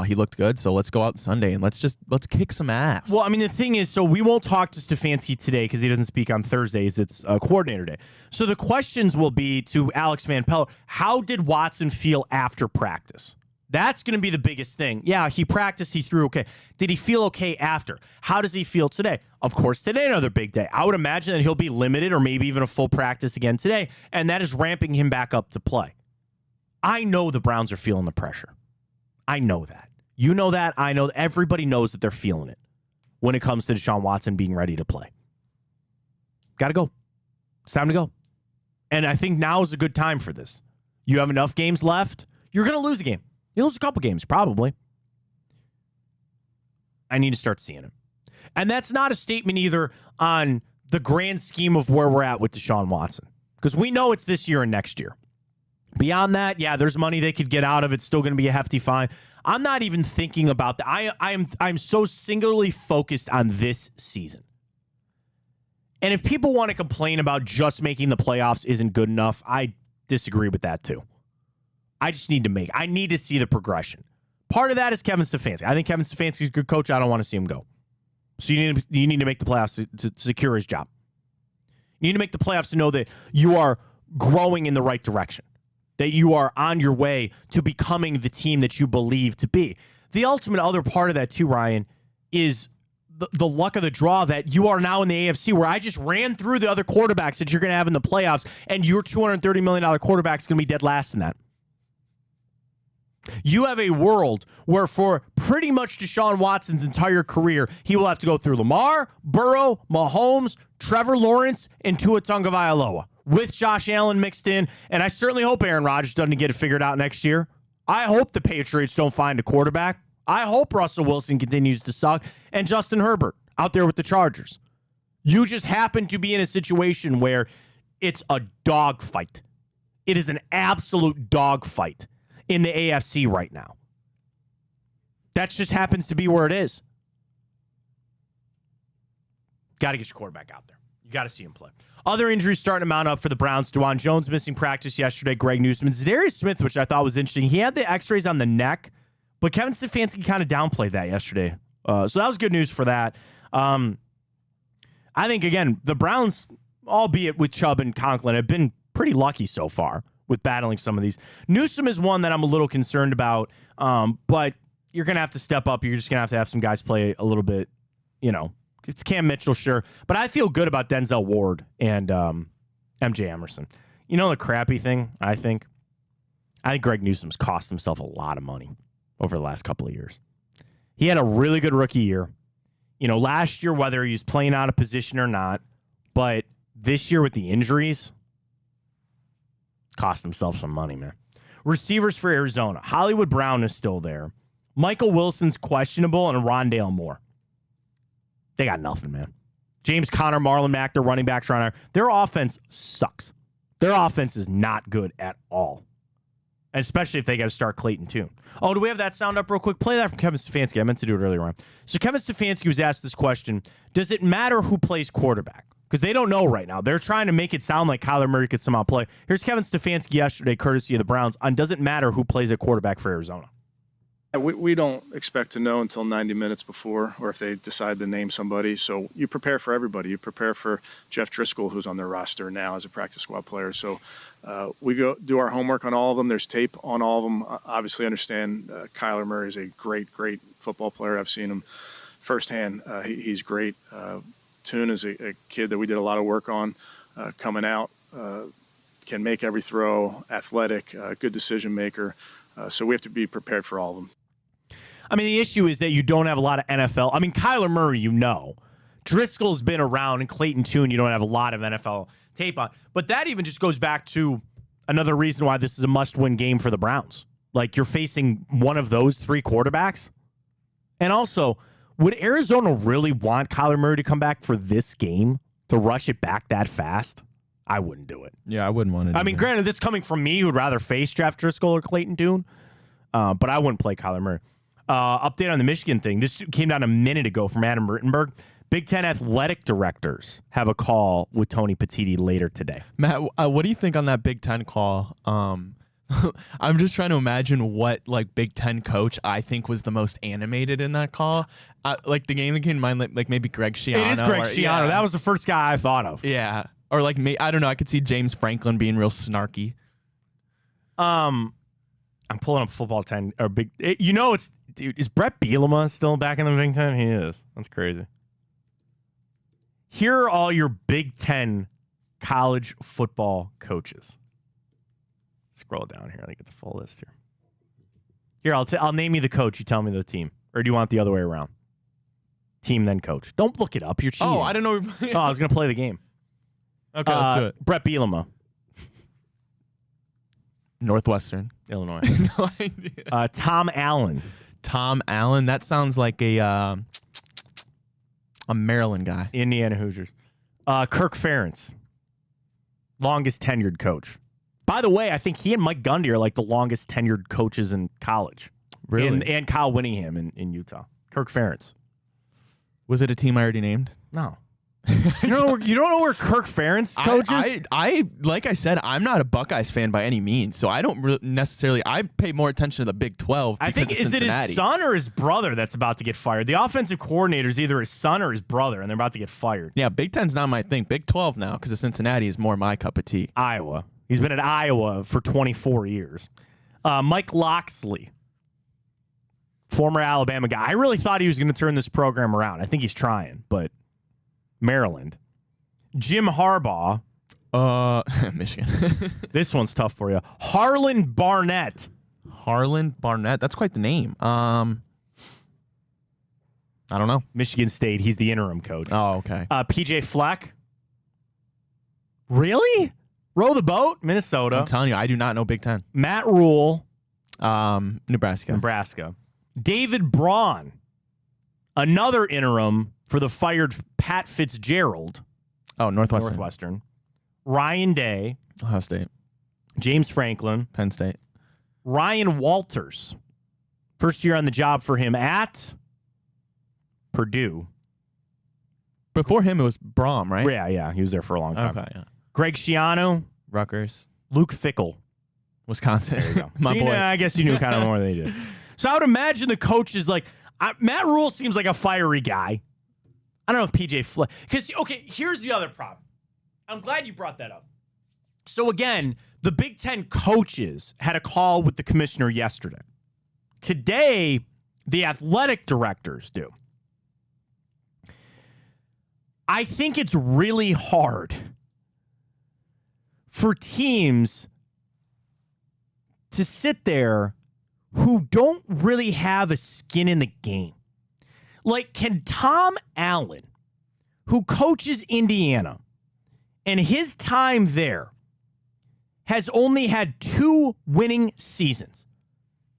He looked good, so let's go out Sunday and let's kick some ass. Well, I mean, the thing is, so we won't talk to Stefanski today because he doesn't speak on Thursdays. It's coordinator day. So the questions will be to Alex Van Pelt, how did Watson feel after practice? That's going to be the biggest thing. Yeah, he practiced, he threw okay. Did he feel okay after? How does he feel today? Of course, today another big day. I would imagine that he'll be limited or maybe even a full practice again today, and that is ramping him back up to play. I know the Browns are feeling the pressure. I know that. You know that. I know that. Everybody knows that they're feeling it when it comes to Deshaun Watson being ready to play. Got to go. It's time to go. And I think now is a good time for this. You have enough games left. You're going to lose a game. You'll lose a couple games, probably. I need to start seeing it. And that's not a statement either on the grand scheme of where we're at with Deshaun Watson. Because we know it's this year and next year. Beyond that, yeah, there's money they could get out of it. It's still going to be a hefty fine. I'm not even thinking about that. I'm so singularly focused on this season. And if people want to complain about just making the playoffs isn't good enough, I disagree with that too. I need to see the progression. Part of that is Kevin Stefanski. I think Kevin Stefanski is a good coach. I don't want to see him go. So you need to make the playoffs to secure his job. You need to make the playoffs to know that you are growing in the right direction, that you are on your way to becoming the team that you believe to be. The ultimate other part of that too, Ryan, is the luck of the draw that you are now in the AFC, where I just ran through the other quarterbacks that you're going to have in the playoffs, and your $230 million quarterback is going to be dead last in that. You have a world where for pretty much Deshaun Watson's entire career, he will have to go through Lamar, Burrow, Mahomes, Trevor Lawrence, and Tua Tagovailoa with Josh Allen mixed in. And I certainly hope Aaron Rodgers doesn't get it figured out next year. I hope the Patriots don't find a quarterback. I hope Russell Wilson continues to suck and Justin Herbert out there with the Chargers. You just happen to be in a situation where it's a dogfight. It is an absolute dogfight in the AFC right now. That just happens to be where it is. Got to get your quarterback out there. You got to see him play. Other injuries starting to mount up for the Browns. DeJuan Jones missing practice yesterday. Greg Newsome. Zadarius Smith, which I thought was interesting. He had the x-rays on the neck, but Kevin Stefanski kind of downplayed that yesterday. So that was good news for that. I think, again, the Browns, albeit with Chubb and Conklin, have been pretty lucky so far with battling some of these. Newsome is one that I'm a little concerned about, but you're going to have to step up. You're just going to have some guys play a little bit, It's Cam Mitchell, sure. But I feel good about Denzel Ward and MJ Emerson. The crappy thing, I think Greg Newsome's cost himself a lot of money over the last couple of years. He had a really good rookie year. Last year, whether he was playing out of position or not, but this year with the injuries, cost himself some money, man. Receivers for Arizona. Hollywood Brown is still there. Michael Wilson's questionable, and Rondale Moore. They got nothing, man. James Conner, Marlon Mack, their running backs around there. Their offense sucks. Their offense is not good at all. And especially if they got to start Clayton Tune. Oh, do we have that sound up real quick? Play that from Kevin Stefanski. I meant to do it earlier on. So Kevin Stefanski was asked this question. Does it matter who plays quarterback? Because they don't know right now. They're trying to make it sound like Kyler Murray could somehow play. Here's Kevin Stefanski yesterday, courtesy of the Browns, on does it matter who plays at quarterback for Arizona? We don't expect to know until 90 minutes before, or if they decide to name somebody. So you prepare for everybody. You prepare for Jeff Driscoll, who's on their roster now as a practice squad player. So we go do our homework on all of them. There's tape on all of them. Obviously understand Kyler Murray is a great, great football player. I've seen him firsthand. He's great. Tune is a kid that we did a lot of work on coming out. Can make every throw, athletic, good decision maker. So we have to be prepared for all of them. I mean, the issue is that you don't have a lot of NFL. I mean, Kyler Murray, Driscoll's been around, and Clayton Tune, you don't have a lot of NFL tape on. But that even just goes back to another reason why this is a must-win game for the Browns. Like, you're facing one of those three quarterbacks. And also, would Arizona really want Kyler Murray to come back for this game, to rush it back that fast? I wouldn't do it. Yeah, I wouldn't want to do I mean, granted, this coming from me who'd rather face Jeff Driscoll or Clayton Tune, but I wouldn't play Kyler Murray. Update on the Michigan thing. This came down a minute ago from Adam Rittenberg. Big Ten athletic directors have a call with Tony Petitti later today. Matt, what do you think on that Big Ten call? I'm just trying to imagine what like Big Ten coach I think was the most animated in that call. Like the game that came to mind, like maybe Greg Schiano. It is Greg Schiano. Yeah. That was the first guy I thought of. Yeah. Or like I don't know. I could see James Franklin being real snarky. I'm pulling up football 10 or big. Dude, is Brett Bielema still back in the Big Ten? He is. That's crazy. Here are all your Big Ten college football coaches. Scroll down here. Let me get the full list here. Here, I'll name you the coach. You tell me the team. Or do you want it the other way around? Team, then coach. Don't look it up. You're cheating. Oh, I don't know. Oh, I was going to play the game. Okay, let's do it. Brett Bielema. Northwestern. Illinois. No idea. Tom Allen. Tom Allen. That sounds like a Maryland guy. Indiana Hoosiers. Kirk Ferentz. Longest tenured coach. By the way, I think he and Mike Gundy are like the longest tenured coaches in college. Really? And Kyle Whittingham in Utah. Kirk Ferentz. Was it a team I already named? No. You don't know where Kirk Ferentz coaches? I like I said, I'm not a Buckeyes fan by any means, so I don't necessarily. I pay more attention to the Big 12. I think is it his son or his brother that's about to get fired? The offensive coordinator is either his son or his brother, and they're about to get fired. Yeah, Big 10's not my thing. Big 12 now because of Cincinnati is more my cup of tea. Iowa. He's been at Iowa for 24 years. Mike Loxley, former Alabama guy. I really thought he was going to turn this program around. I think he's trying, but Maryland. Jim Harbaugh. Michigan. This one's tough for you. Harlan Barnett. Harlan Barnett. That's quite the name. I don't know. Michigan State. He's the interim coach. Oh, okay. PJ Fleck. Really? Row the boat. Minnesota. I'm telling you, I do not know Big 10. Matt Rule. Nebraska. David Braun. Another interim for the fired Pat Fitzgerald. Oh, Northwestern. Ryan Day. Ohio State. James Franklin. Penn State. Ryan Walters. First year on the job for him at Purdue. Before him, it was Braum, right? Yeah. He was there for a long time. Okay, yeah. Greg Schiano. Rutgers. Luke Fickell. Wisconsin. There you go. My boy. I guess you knew kind of more than they did. So I would imagine the coach is like, Matt Rule seems like a fiery guy. I don't know if PJ Fleck. Because, okay, here's the other problem. I'm glad you brought that up. So, again, the Big Ten coaches had a call with the commissioner yesterday. Today, the athletic directors do. I think it's really hard for teams to sit there who don't really have a skin in the game. Like, can Tom Allen, who coaches Indiana, and his time there has only had 2 winning seasons.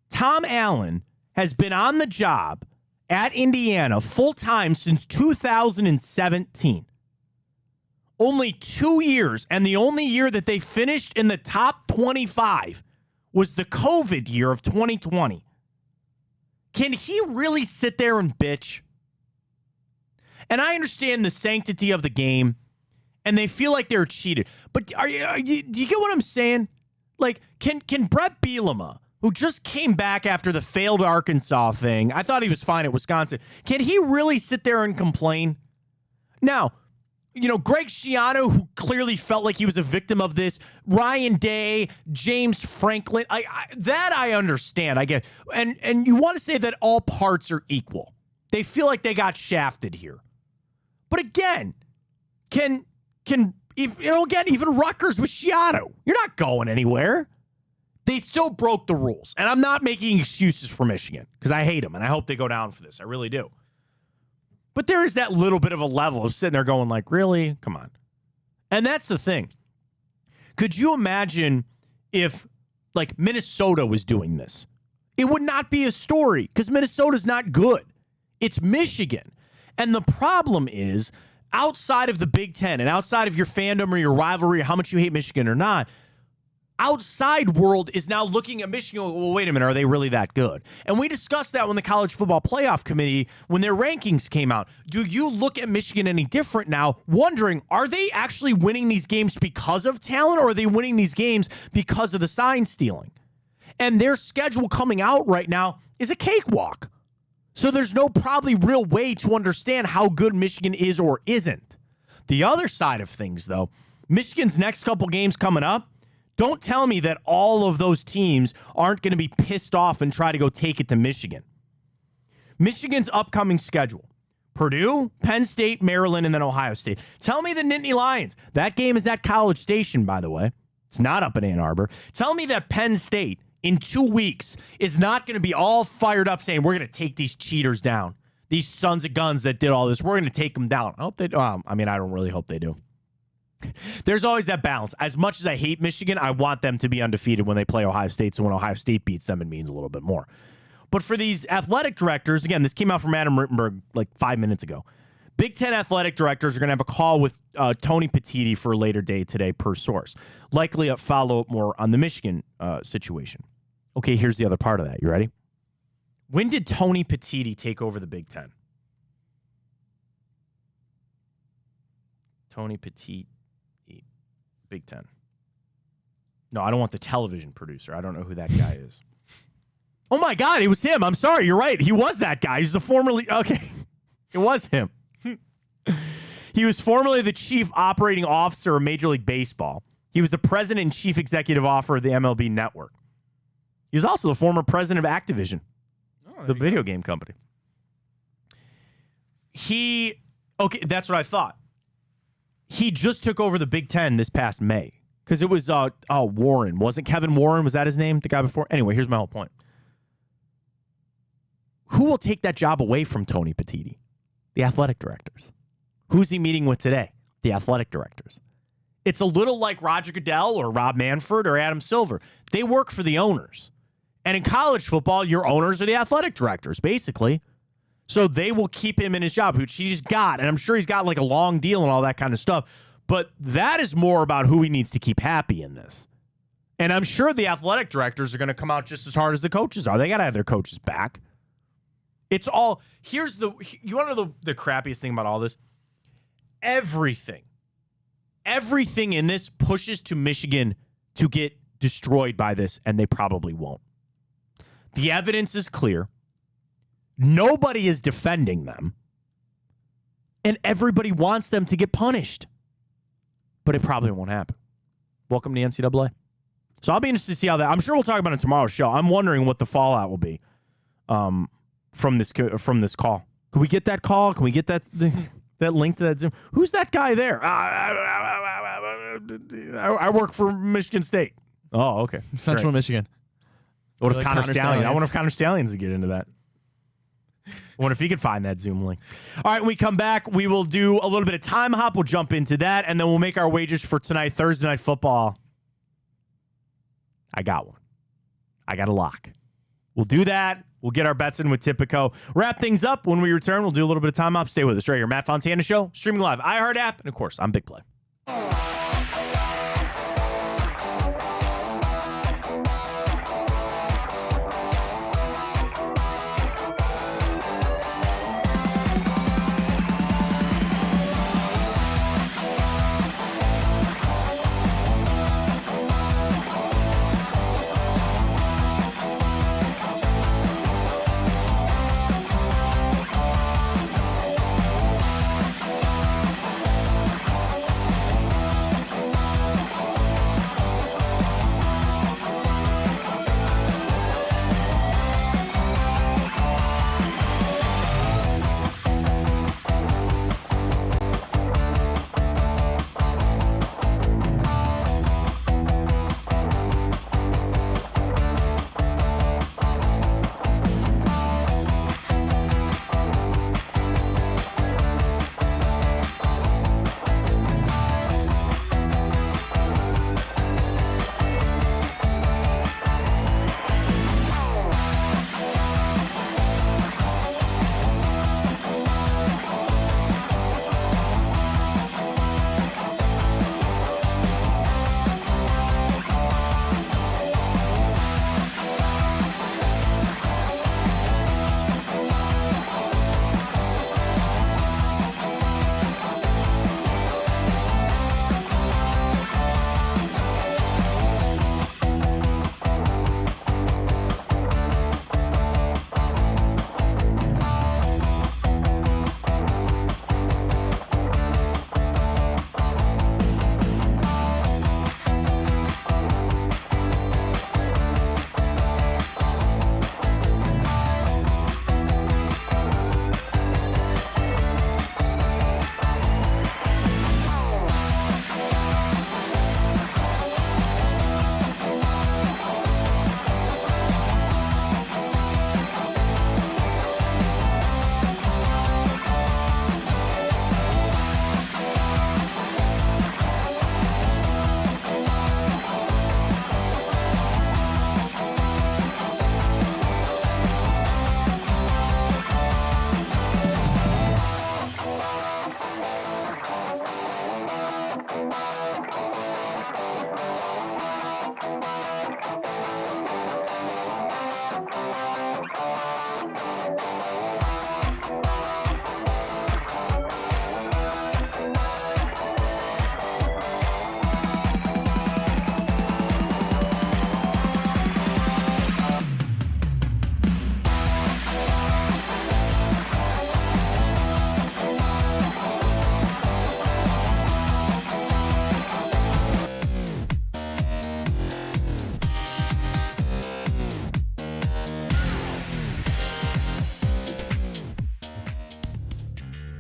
Tom Allen has been on the job at Indiana full-time since 2017. Only 2 years, and the only year that they finished in the top 25 was the COVID year of 2020. Can he really sit there and bitch? And I understand the sanctity of the game, and they feel like they're cheated. But do you get what I'm saying? Like, can Brett Bielema, who just came back after the failed Arkansas thing, I thought he was fine at Wisconsin, can he really sit there and complain? Now, Greg Schiano, who clearly felt like he was a victim of this, Ryan Day, James Franklin, that I understand. I get, and you want to say that all parts are equal. They feel like they got shafted here. But again, even Rutgers with Schiano, you're not going anywhere. They still broke the rules. And I'm not making excuses for Michigan because I hate them and I hope they go down for this. I really do. But there is that little bit of a level of sitting there going like, really? Come on. And that's the thing. Could you imagine if like Minnesota was doing this? It would not be a story because Minnesota's not good. It's Michigan. And the problem is, outside of the Big Ten and outside of your fandom or your rivalry or how much you hate Michigan or not, outside world is now looking at Michigan, well, wait a minute, are they really that good? And we discussed that when the College Football Playoff Committee, when their rankings came out. Do you look at Michigan any different now, wondering, are they actually winning these games because of talent, or are they winning these games because of the sign stealing? And their schedule coming out right now is a cakewalk. So there's no probably real way to understand how good Michigan is or isn't. The other side of things, though, Michigan's next couple games coming up, don't tell me that all of those teams aren't going to be pissed off and try to go take it to Michigan. Michigan's upcoming schedule: Purdue, Penn State, Maryland, and then Ohio State. Tell me the Nittany Lions. That game is at College Station, by the way. It's not up in Ann Arbor. Tell me that Penn State in 2 weeks is not going to be all fired up saying, we're going to take these cheaters down. These sons of guns that did all this, we're going to take them down. I hope they do. I don't really hope they do. There's always that balance. As much as I hate Michigan, I want them to be undefeated when they play Ohio State, so when Ohio State beats them, it means a little bit more. But for these athletic directors, again, this came out from Adam Rittenberg like 5 minutes ago. Big Ten athletic directors are going to have a call with Tony Petitti for a later date today, per source. Likely a follow-up more on the Michigan situation. Okay, here's the other part of that. You ready? When did Tony Petitti take over the Big Ten? Tony Petitti, Big Ten. No, I don't want the television producer. I don't know who that guy is. Oh, my God, it was him. I'm sorry. You're right. He was that guy. He's the formerly... Okay, it was him. He was formerly the chief operating officer of Major League Baseball. He was the president and chief executive officer of the MLB Network. He was also the former president of Activision, the video game company. Okay, that's what I thought. He just took over the Big Ten this past May because it was, Warren. Wasn't Kevin Warren? Was that his name? The guy before? Anyway, here's my whole point. Who will take that job away from Tony Petitti? The athletic directors. Who's he meeting with today? The athletic directors. It's a little like Roger Goodell or Rob Manfred or Adam Silver. They work for the owners. And in college football, your owners are the athletic directors, basically. So they will keep him in his job, which he's got. And I'm sure he's got like a long deal and all that kind of stuff. But that is more about who he needs to keep happy in this. And I'm sure the athletic directors are going to come out just as hard as the coaches are. They got to have their coaches back. It's all, you want to know the crappiest thing about all this? Everything in this pushes to Michigan to get destroyed by this, and they probably won't. The evidence is clear. Nobody is defending them, and everybody wants them to get punished. But it probably won't happen. Welcome to the NCAA. So I'll be interested to see how that... I'm sure we'll talk about it in tomorrow's show. I'm wondering what the fallout will be from this call. Can we get that call? Can we get that link to that Zoom? Who's that guy there? I work for Michigan State. Oh, okay. Central Michigan. What if Connor Stallions? I wonder if Connor Stallions would get into that. I wonder if he could find that Zoom link. All right, when we come back, we will do a little bit of time hop. We'll jump into that, and then we'll make our wagers for tonight, Thursday Night Football. I got one. I got a lock. We'll do that. We'll get our bets in with Tipico. Wrap things up. When we return, we'll do a little bit of time hop. Stay with us right here. Matt Fontana Show, streaming live, iHeart app, and of course, I'm Big Play.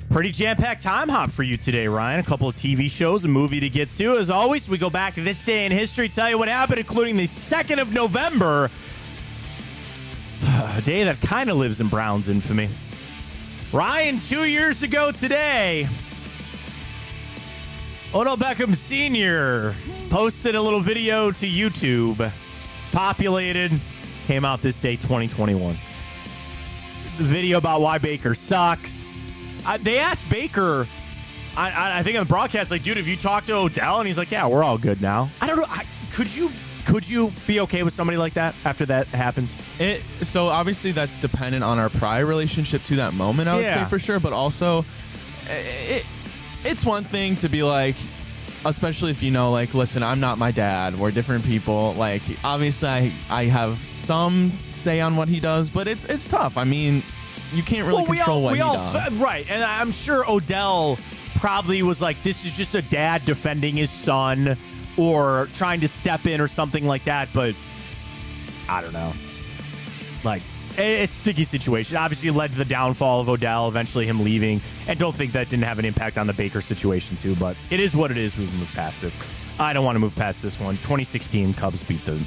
Pretty jam-packed time hop for you today, Ryan. A couple of TV shows, a movie to get to. As always, we go back to this day in history, tell you what happened, including the 2nd of November, a day that kind of lives in Brown's infamy. Ryan, 2 years ago today, Odell Beckham Sr. posted a little video to YouTube, populated, came out this day, 2021. The video about why Baker sucks. They asked Baker, I think on the broadcast, like, dude, have you talked to Odell? And he's like, yeah, we're all good now. I don't know. Could you be okay with somebody like that after that happens? So obviously that's dependent on our prior relationship to that moment, I would say for sure. But also, it's one thing to be like, especially if you know, like, listen, I'm not my dad. We're different people. Like, obviously, I have some say on what he does, but it's tough. I mean, you can't really control what he does. Right, and I'm sure Odell probably was like, this is just a dad defending his son or trying to step in or something like that, but I don't know. Like, it's a sticky situation. Obviously, it led to the downfall of Odell, eventually him leaving, and don't think that didn't have an impact on the Baker situation too, but it is what it is. We've moved past it. I don't want to move past this one. 2016 Cubs beat the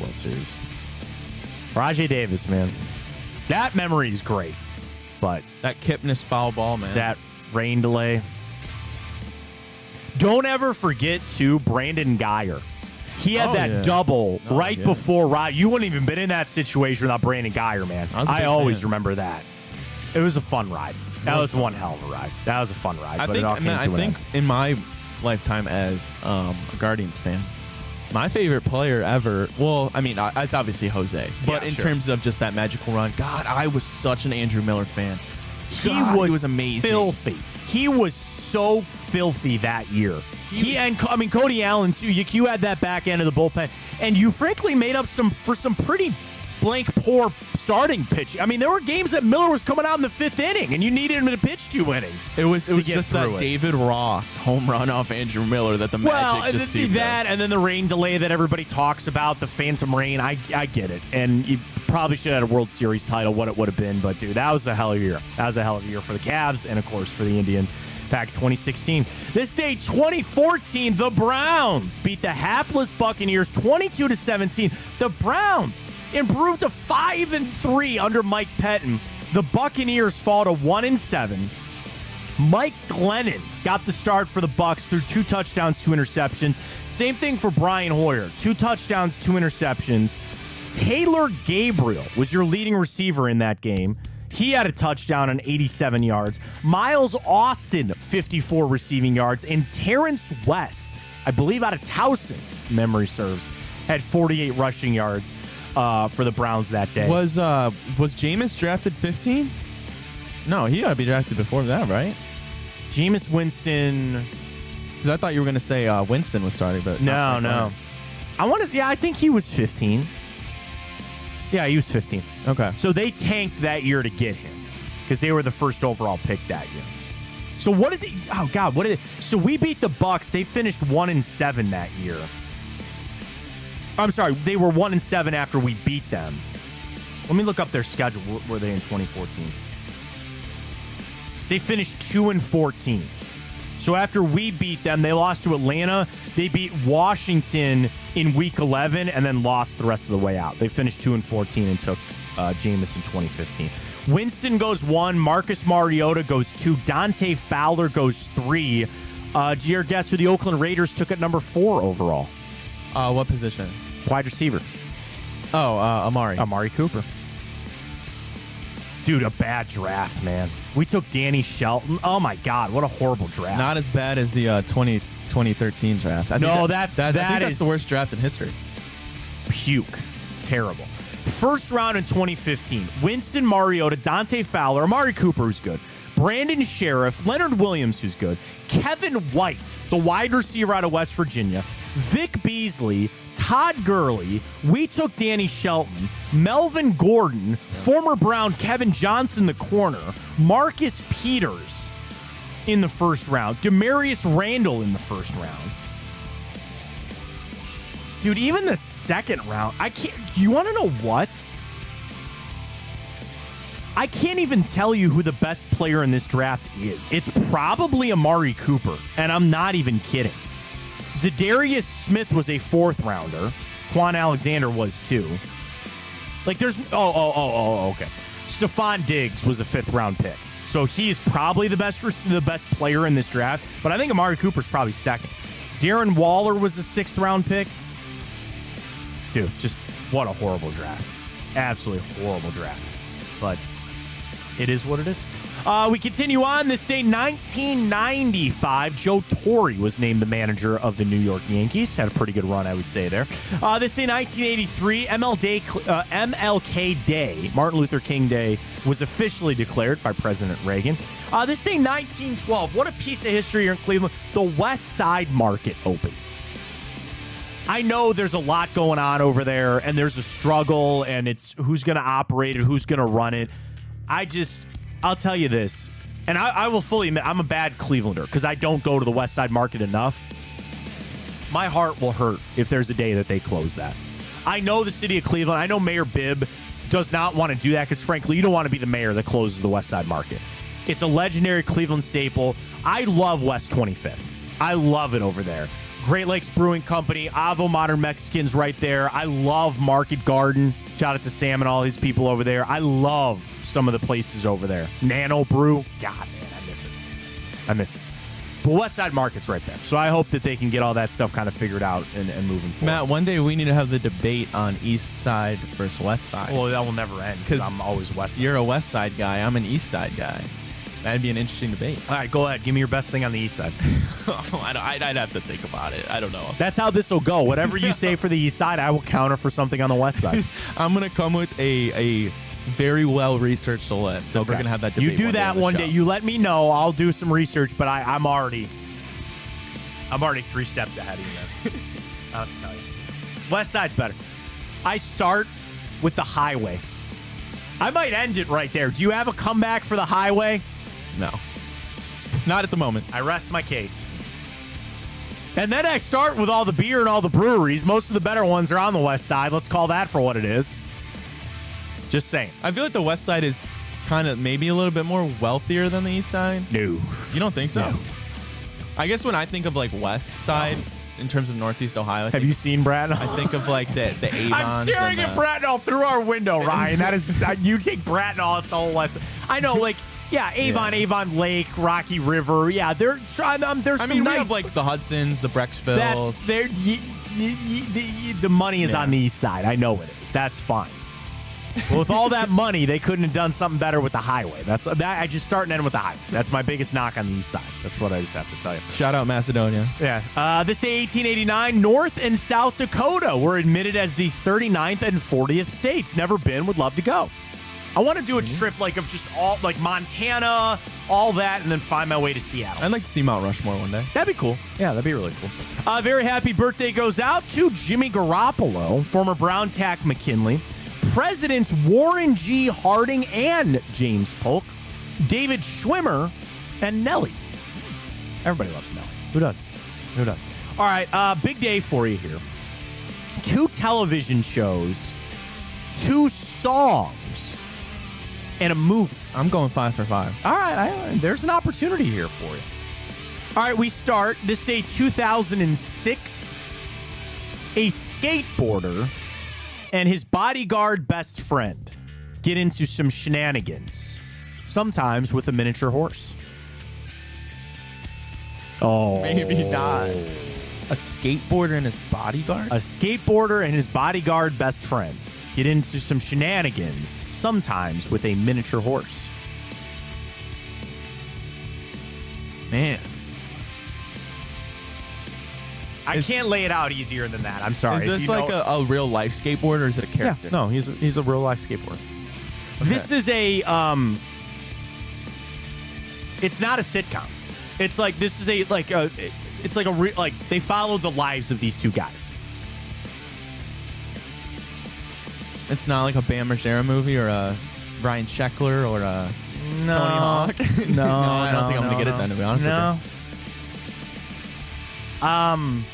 World Series. Rajay Davis, man. That memory is great, but that Kipnis foul ball, man. That rain delay. Don't ever forget, too, Brandon Guyer. He had that double right before Rod. You wouldn't even been in that situation without Brandon Guyer, man. I always remember that. It was a fun ride. That was one hell of a ride. That was a fun ride. I think in my lifetime as a Guardians fan, my favorite player ever, well, I mean, it's obviously Jose. But in terms of just that magical run, God, I was such an Andrew Miller fan. He was amazing. Filthy. He was so filthy that year. Cody Allen, too. You had that back end of the bullpen. And you frankly made up for some pretty blank poor starting pitch. I mean, there were games that Miller was coming out in the 5th inning, and you needed him to pitch 2 innings. It was just that David Ross home run off Andrew Miller that the Magic just seemed that, and then the rain delay that everybody talks about, the phantom rain. I get it, and you probably should have had a World Series title, what it would have been. But dude, that was a hell of a year. That was a hell of a year for the Cavs, and of course for the Indians. Back 2016. This day, 2014, the Browns beat the hapless Buccaneers 22-17. The Browns improved to 5-3 under Mike Pettin. The Buccaneers fall to 1-7. Mike Glennon got the start for the Bucs through 2 touchdowns, 2 interceptions. Same thing for Brian Hoyer. 2 touchdowns, 2 interceptions. Taylor Gabriel was your leading receiver in that game. He had a touchdown on 87 yards. Miles Austin, 54 receiving yards. And Terrence West, I believe out of Towson, memory serves, had 48 rushing yards for the Browns that day. Was Jameis drafted 15? No, he got to be drafted before that, right? Jameis Winston. Because I thought you were going to say Winston was starting, but no. I think he was 15. Yeah, he was 15. Okay. So they tanked that year to get him because they were the first overall pick that year. So what did they? Oh God, what did they? So we beat the Bucs. They finished 1-7 that year. I'm sorry, they were 1-7 after we beat them. Let me look up their schedule. What were they in 2014? They finished 2-14. So after we beat them, they lost to Atlanta. They beat Washington in Week 11 and then lost the rest of the way out. They finished 2-14 and took Jameis in 2015. Winston goes 1. Marcus Mariota goes 2. Dante Fowler goes 3. Do you guess who the Oakland Raiders took at number 4 overall? What position? Wide receiver. Amari Cooper. Dude, a bad draft, man. We took Danny Shelton. Oh, my God. What a horrible draft. Not as bad as the 2013 draft. I think that's the worst draft in history. Puke. Terrible. First round in 2015. Winston Mariota, Dante Fowler, Amari Cooper, who's good. Brandon Sheriff, Leonard Williams, who's good. Kevin White, the wide receiver out of West Virginia. Vic Beasley, Todd Gurley. We took Danny Shelton. Melvin Gordon, former Brown Kevin Johnson, the corner. Marcus Peters in the first round. Demarius Randall in the first round. Dude, even the second round, I can't. You want to know what? I can't even tell you who the best player in this draft is. It's probably Amari Cooper, and I'm not even kidding. Zadarius Smith was a 4th rounder. Quan Alexander was too. Like there's okay. Stephon Diggs was a 5th round pick. So he's probably the best player in this draft, but I think Amari Cooper's probably 2nd. Darren Waller was a 6th round pick. Dude, just what a horrible draft. Absolutely horrible draft. But it is what it is. We continue on. This day, 1995, Joe Torre was named the manager of the New York Yankees. Had a pretty good run, I would say, there. This day, 1983, MLK Day, Martin Luther King Day, was officially declared by President Reagan. This day, 1912, what a piece of history here in Cleveland. The West Side Market opens. I know there's a lot going on over there, and there's a struggle, and it's who's going to operate it, who's going to run it. I'll tell you this, and I will fully admit I'm a bad Clevelander because I don't go to the West Side Market enough. My heart will hurt if there's a day that they close that. I know the city of Cleveland. I know Mayor Bibb does not want to do that because, frankly, you don't want to be the mayor that closes the West Side Market. It's a legendary Cleveland staple. I love West 25th. I love it over there. Great Lakes Brewing Company, Avo Modern Mexicans right there. I love Market Garden. Shout out to Sam and all his people over there. I love some of the places over there. Nano Brew. God, man, I miss it. But West Side Market's right there. So I hope that they can get all that stuff kind of figured out and moving forward. Matt, one day we need to have the debate on East Side versus West Side. Well, that will never end because I'm always West Side. You're a West Side guy. I'm an East Side guy. That'd be an interesting debate. All right, go ahead. Give me your best thing on the East Side. I'd have to think about it. I don't know. That's how this will go. Whatever you say for the East Side, I will counter for something on the West Side. I'm going to come with a very well-researcred list. Okay. We're going to have that debate. You do that one day. You let me know. I'll do some research, but I'm already 3 steps ahead of you. I'll have to tell you. West Side's better. I start with the highway. I might end it right there. Do you have a comeback for the highway? No. Not at the moment. I rest my case. And then I start with all the beer and all the breweries. Most of the better ones are on the West Side. Let's call that for what it is. Just saying. I feel like the West Side is kind of maybe a little bit more wealthier than the East Side. No. You don't think so? No. I guess when I think of like West Side in terms of Northeast Ohio. Have you seen Bratnall? I think of like the Avons. I'm staring at Bratnall through our window, Ryan. That is, you take Bratnall, it's the whole West. I know, like, yeah, Avon Lake, Rocky River. Yeah, there's some nice. We have like the Hudsons, the Brecksvilles. The money is on the East Side. I know it is. That's fine. Well, with all that money, they couldn't have done something better with the highway. I just start and end with the highway. That's my biggest knock on the East Side. That's what I just have to tell you. Shout out Macedonia. Yeah. This day, 1889, North and South Dakota were admitted as the 39th and 40th states. Never been, would love to go. I want to do a trip like of just all like Montana, all that, and then find my way to Seattle. I'd like to see Mount Rushmore one day. That'd be cool. Yeah, that'd be really cool. Very happy birthday goes out to Jimmy Garoppolo, former Brown Tack McKinley, Presidents Warren G. Harding and James Polk, David Schwimmer, and Nelly. Everybody loves Nelly. Who doesn't? All right, big day for you here. 2 television shows, 2 songs, and a movie. I'm going 5 for 5. All right, there's an opportunity here for you. All right, we start this day, 2006. A skateboarder and his bodyguard best friend get into some shenanigans, sometimes with a miniature horse. Oh. Maybe not. A skateboarder and his bodyguard? A skateboarder and his bodyguard best friend get into some shenanigans, sometimes with a miniature horse. Man. I can't lay it out easier than that. I'm sorry. Is this like a real life skateboarder or is it a character? Yeah, no, he's a real life skateboarder. Okay. This is a it's not a sitcom. It's like this is they follow the lives of these 2 guys. It's not like a Bam Margera movie or a Ryan Sheckler or a Tony Hawk. No, I don't think I'm gonna get it then, to be honest with you.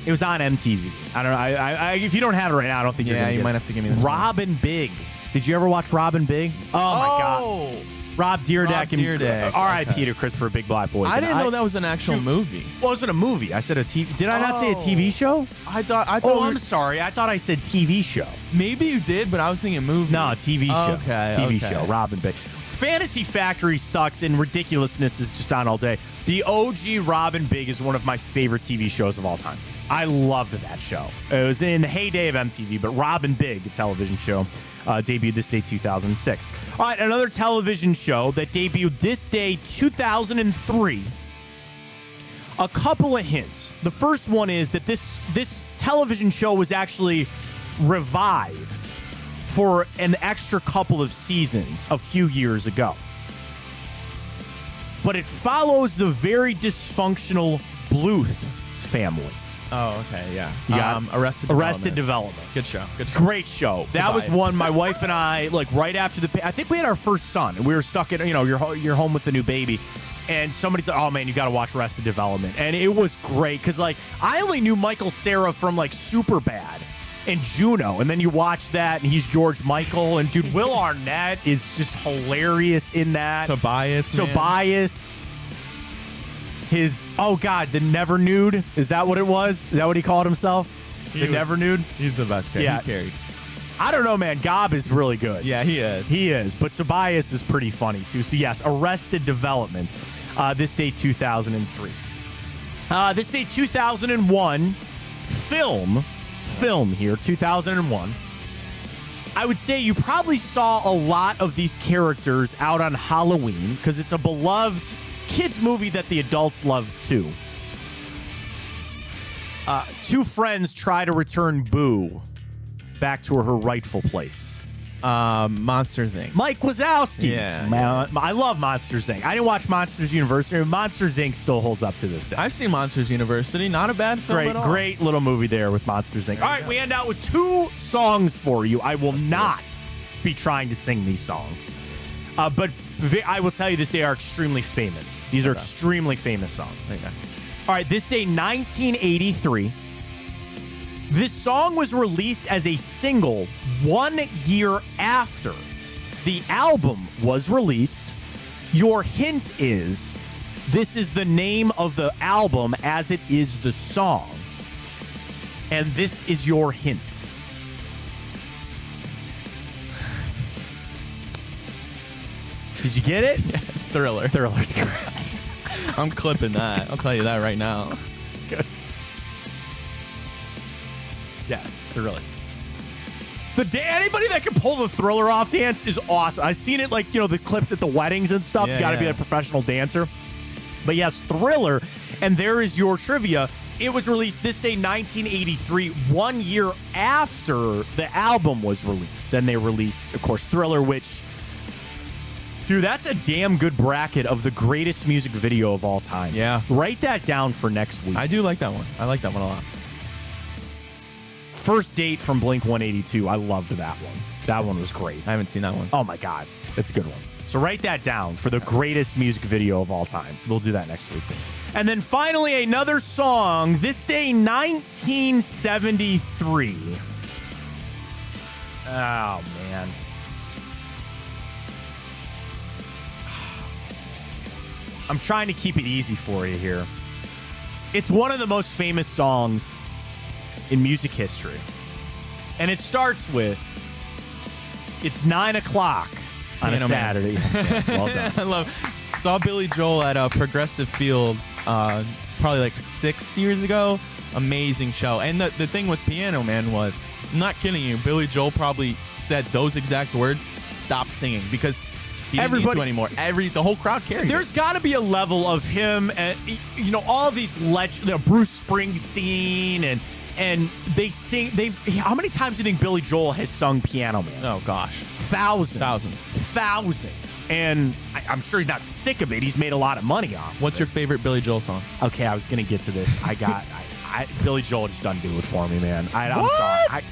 It was on MTV. I don't know. I if you don't have it right now, I don't think you're gonna you get might it. have to give me this. Robin Big Did you ever watch Robin Big? Oh my God. Rob Dyrdek. Rob Dyrdek. R.I.P. to Christopher Big Black Boy. I didn't know that was an actual movie. Wasn't a movie. I said a TV. Did I not say a TV show? I thought. I'm sorry. I thought I said TV show. Maybe you did, but I was thinking movie. No, TV show. Okay. TV show. Robin Big. Fantasy Factory sucks, and ridiculousness is just on all day. The OG Robin Big is one of my favorite TV shows of all time. I loved that show. It was in the heyday of MTV, but Robin Big, a television show, debuted this day 2006. All right, another television show that debuted this day 2003. A couple of hints. The first one is that this television show was actually revived for an extra couple of seasons a few years ago. But it follows the very dysfunctional Bluth family. Oh, okay, yeah. You got Arrested Development. Good show. Great show. That was one my wife and I, like, right after I think we had our first son, and we were stuck in, you're home with the new baby, and somebody said, oh, man, you got to watch Arrested Development. And it was great, because, like, I only knew Michael Cera from, like, Superbad and Juno, and then you watch that, and he's George Michael, and, dude, Will Arnett is just hilarious in that. Tobias. Oh, God, the Never Nude. Is that what it was? Is that what he called himself? Never Nude? He's the best guy. Yeah. He carried. I don't know, man. Gob is really good. Yeah, he is. He is. But Tobias is pretty funny, too. So, yes, Arrested Development. This day, 2003. This day, 2001. Film here, 2001. I would say you probably saw a lot of these characters out on Halloween because it's a beloved kids movie that the adults love too. Two friends try to return Boo back to her rightful place. Monsters Inc. Mike Wazowski. Yeah. I love Monsters Inc. I didn't watch Monsters University. Monsters Inc. still holds up to this day. I've seen Monsters University. Not a bad film at all. Great little movie there with Monsters Inc. All right, we end out with two songs for you. I will not be trying to sing these songs. But I will tell you this, they are extremely famous. These are extremely famous songs. Okay. All right, this day, 1983. This song was released as a single 1 year after the album was released. Your hint is this is the name of the album as it is the song. And this is your hint. Did you get it? Yeah, it's Thriller. Thriller's correct. I'm clipping that. I'll tell you that right now. Good. Yes, Thriller. Anybody that can pull the Thriller off dance is awesome. I've seen it, like, the clips at the weddings and stuff. Yeah, You got to be a professional dancer. But yes, Thriller. And there is your trivia. It was released this day, 1983, 1 year after the album was released. Then they released, of course, Thriller, which, dude, that's a damn good bracket of the greatest music video of all time. Yeah. Write that down for next week. I do like that one. I like that one a lot. First Date from Blink-182. I loved that one. That one was great. I haven't seen that one. Oh, my God. It's a good one. So write that down for the greatest music video of all time. We'll do that next week. And then finally, another song. This day, 1973. Oh, man. I'm trying to keep it easy for you here. It's one of the most famous songs in music history. And it starts with, it's 9 o'clock on a Saturday. Yeah, well done. Saw Billy Joel at Progressive Field probably like 6 years ago. Amazing show. And the thing with Piano Man was, I'm not kidding you, Billy Joel probably said those exact words, stop singing, because he didn't need to anymore. The whole crowd carried There's got to be a level of him, and all these legends, Bruce Springsteen, and they sing. How many times do you think Billy Joel has sung Piano Man? Oh gosh, thousands. And I'm sure he's not sick of it. He's made a lot of money off. What's your favorite Billy Joel song? Okay, I was gonna get to this. Billy Joel just doesn't do it for me, man. I'm sorry.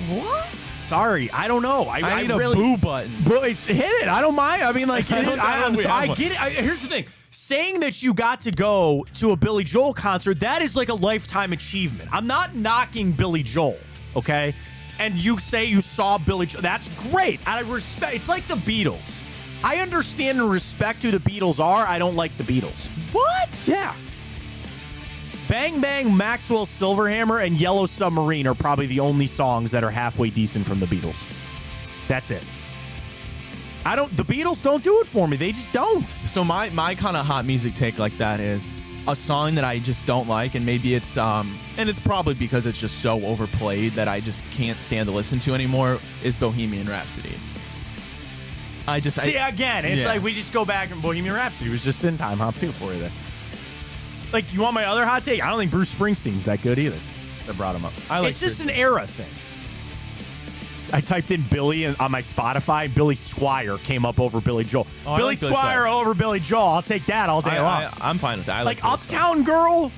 What? Sorry, I don't know. I need really, a boo button. Boys, hit it. I don't mind. I mean, like, I one. get it. Here's the thing. Saying that you got to go to a Billy Joel concert, that is like a lifetime achievement. I'm not knocking Billy Joel, okay? And you say you saw Billy Joel. That's great. I respect. It's like the Beatles. I understand and respect who the Beatles are. I don't like the Beatles. What? Yeah. Bang Bang, Maxwell Silverhammer, and Yellow Submarine are probably the only songs that are halfway decent from the Beatles. That's it. The Beatles don't do it for me. They just don't. So my kind of hot music take like that is a song that I just don't like, and maybe it's and it's probably because it's just so overplayed that I just can't stand to listen to anymore, is Bohemian Rhapsody. Again, it's like we just go back and Bohemian Rhapsody was just in Time Hop 2 for you then. Like, you want my other hot take? I don't think Bruce Springsteen's that good either. That brought him up. It's just an era thing. I typed in Billy on my Spotify. Billy Squire came up over Billy Joel. Oh, Billy Squire over Billy Joel. I'll take that all day long. I'm fine with that. I like Billy Uptown Girl.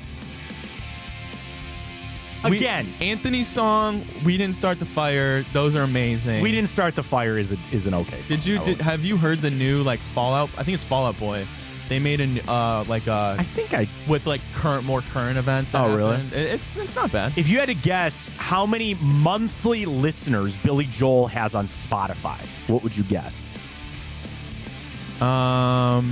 Again, Anthony's song, We Didn't Start the Fire. Those are amazing. We Didn't Start the Fire is an okay song. Have you heard the new like Fallout? I think it's Fallout Boy. They made with like more current events. Oh, really? It's not bad. If you had to guess how many monthly listeners Billy Joel has on Spotify, what would you guess? 12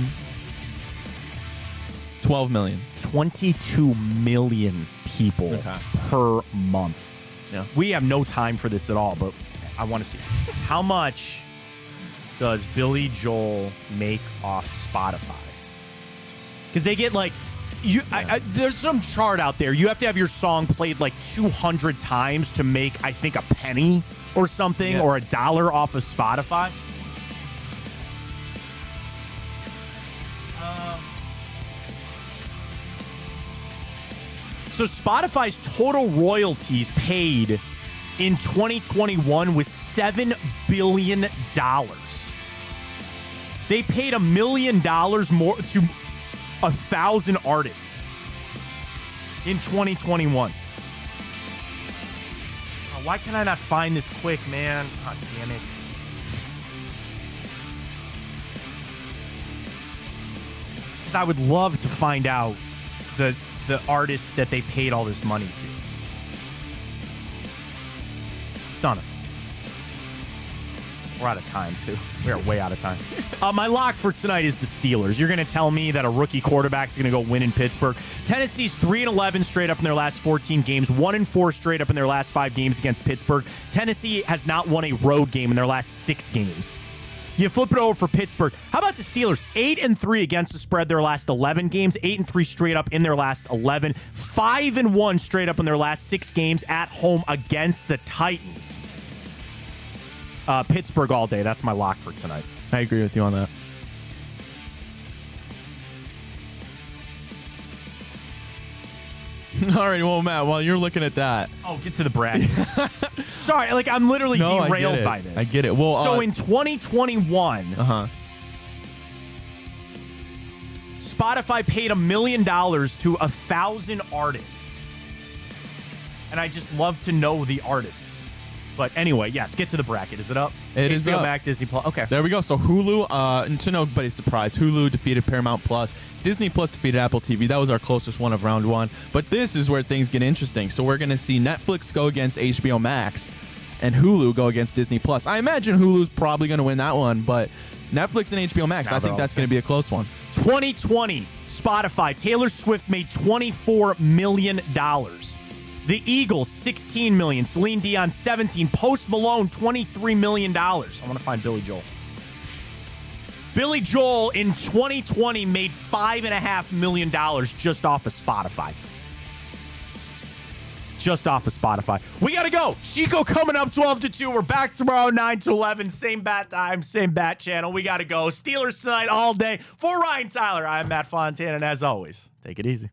million. 22 million people per month. Yeah. We have no time for this at all, but I want to see how much does Billy Joel make off Spotify? Because they get like, there's some chart out there. You have to have your song played like 200 times to make, I think, a penny or something, or $1 off of Spotify. So Spotify's total royalties paid in 2021 was $7 billion. They paid $1 million more to 1,000 artists in 2021. Oh, why can I not find this quick, man? God damn it. Because I would love to find out the artists that they paid all this money to. Son of a... We're out of time, too. We are way out of time. My lock for tonight is the Steelers. You're going to tell me that a rookie quarterback is going to go win in Pittsburgh. Tennessee's 3-11 straight up in their last 14 games, 1-4 straight up in their last 5 games against Pittsburgh. Tennessee has not won a road game in their last 6 games. You flip it over for Pittsburgh. How about the Steelers? 8-3 against the spread their last 11 games. 8-3 straight up in their last 11. 5-1 straight up in their last 6 games at home against the Titans. Pittsburgh all day. That's my lock for tonight. I agree with you on that. All right, well, Matt, while you're looking at that. Oh, get to the bracket. Sorry, like I'm literally derailed by this. I get it. Well, so in 2021, Spotify paid $1 million to 1,000 artists. And I just love to know the artists. But anyway, yes, get to the bracket. Is it up? It is up. Mac, Disney Plus. Okay. There we go. So Hulu, and to nobody's surprise, Hulu defeated Paramount Plus. Disney Plus defeated Apple TV. That was our closest one of round 1. But this is where things get interesting. So we're going to see Netflix go against HBO Max and Hulu go against Disney Plus. I imagine Hulu's probably going to win that one, but Netflix and HBO Max, I think that's going to be a close one. 2020, Spotify. Taylor Swift made $24 million. The Eagles, $16 million. Celine Dion, $17. Post Malone, $23 million. I want to find Billy Joel. Billy Joel in 2020 made $5.5 million just off of Spotify. Just off of Spotify. We got to go. Chico coming up 12-2. We're back tomorrow 9-11. Same bat time, same bat channel. We got to go. Steelers tonight all day. For Ryan Tyler, I'm Matt Fontana. And as always, take it easy.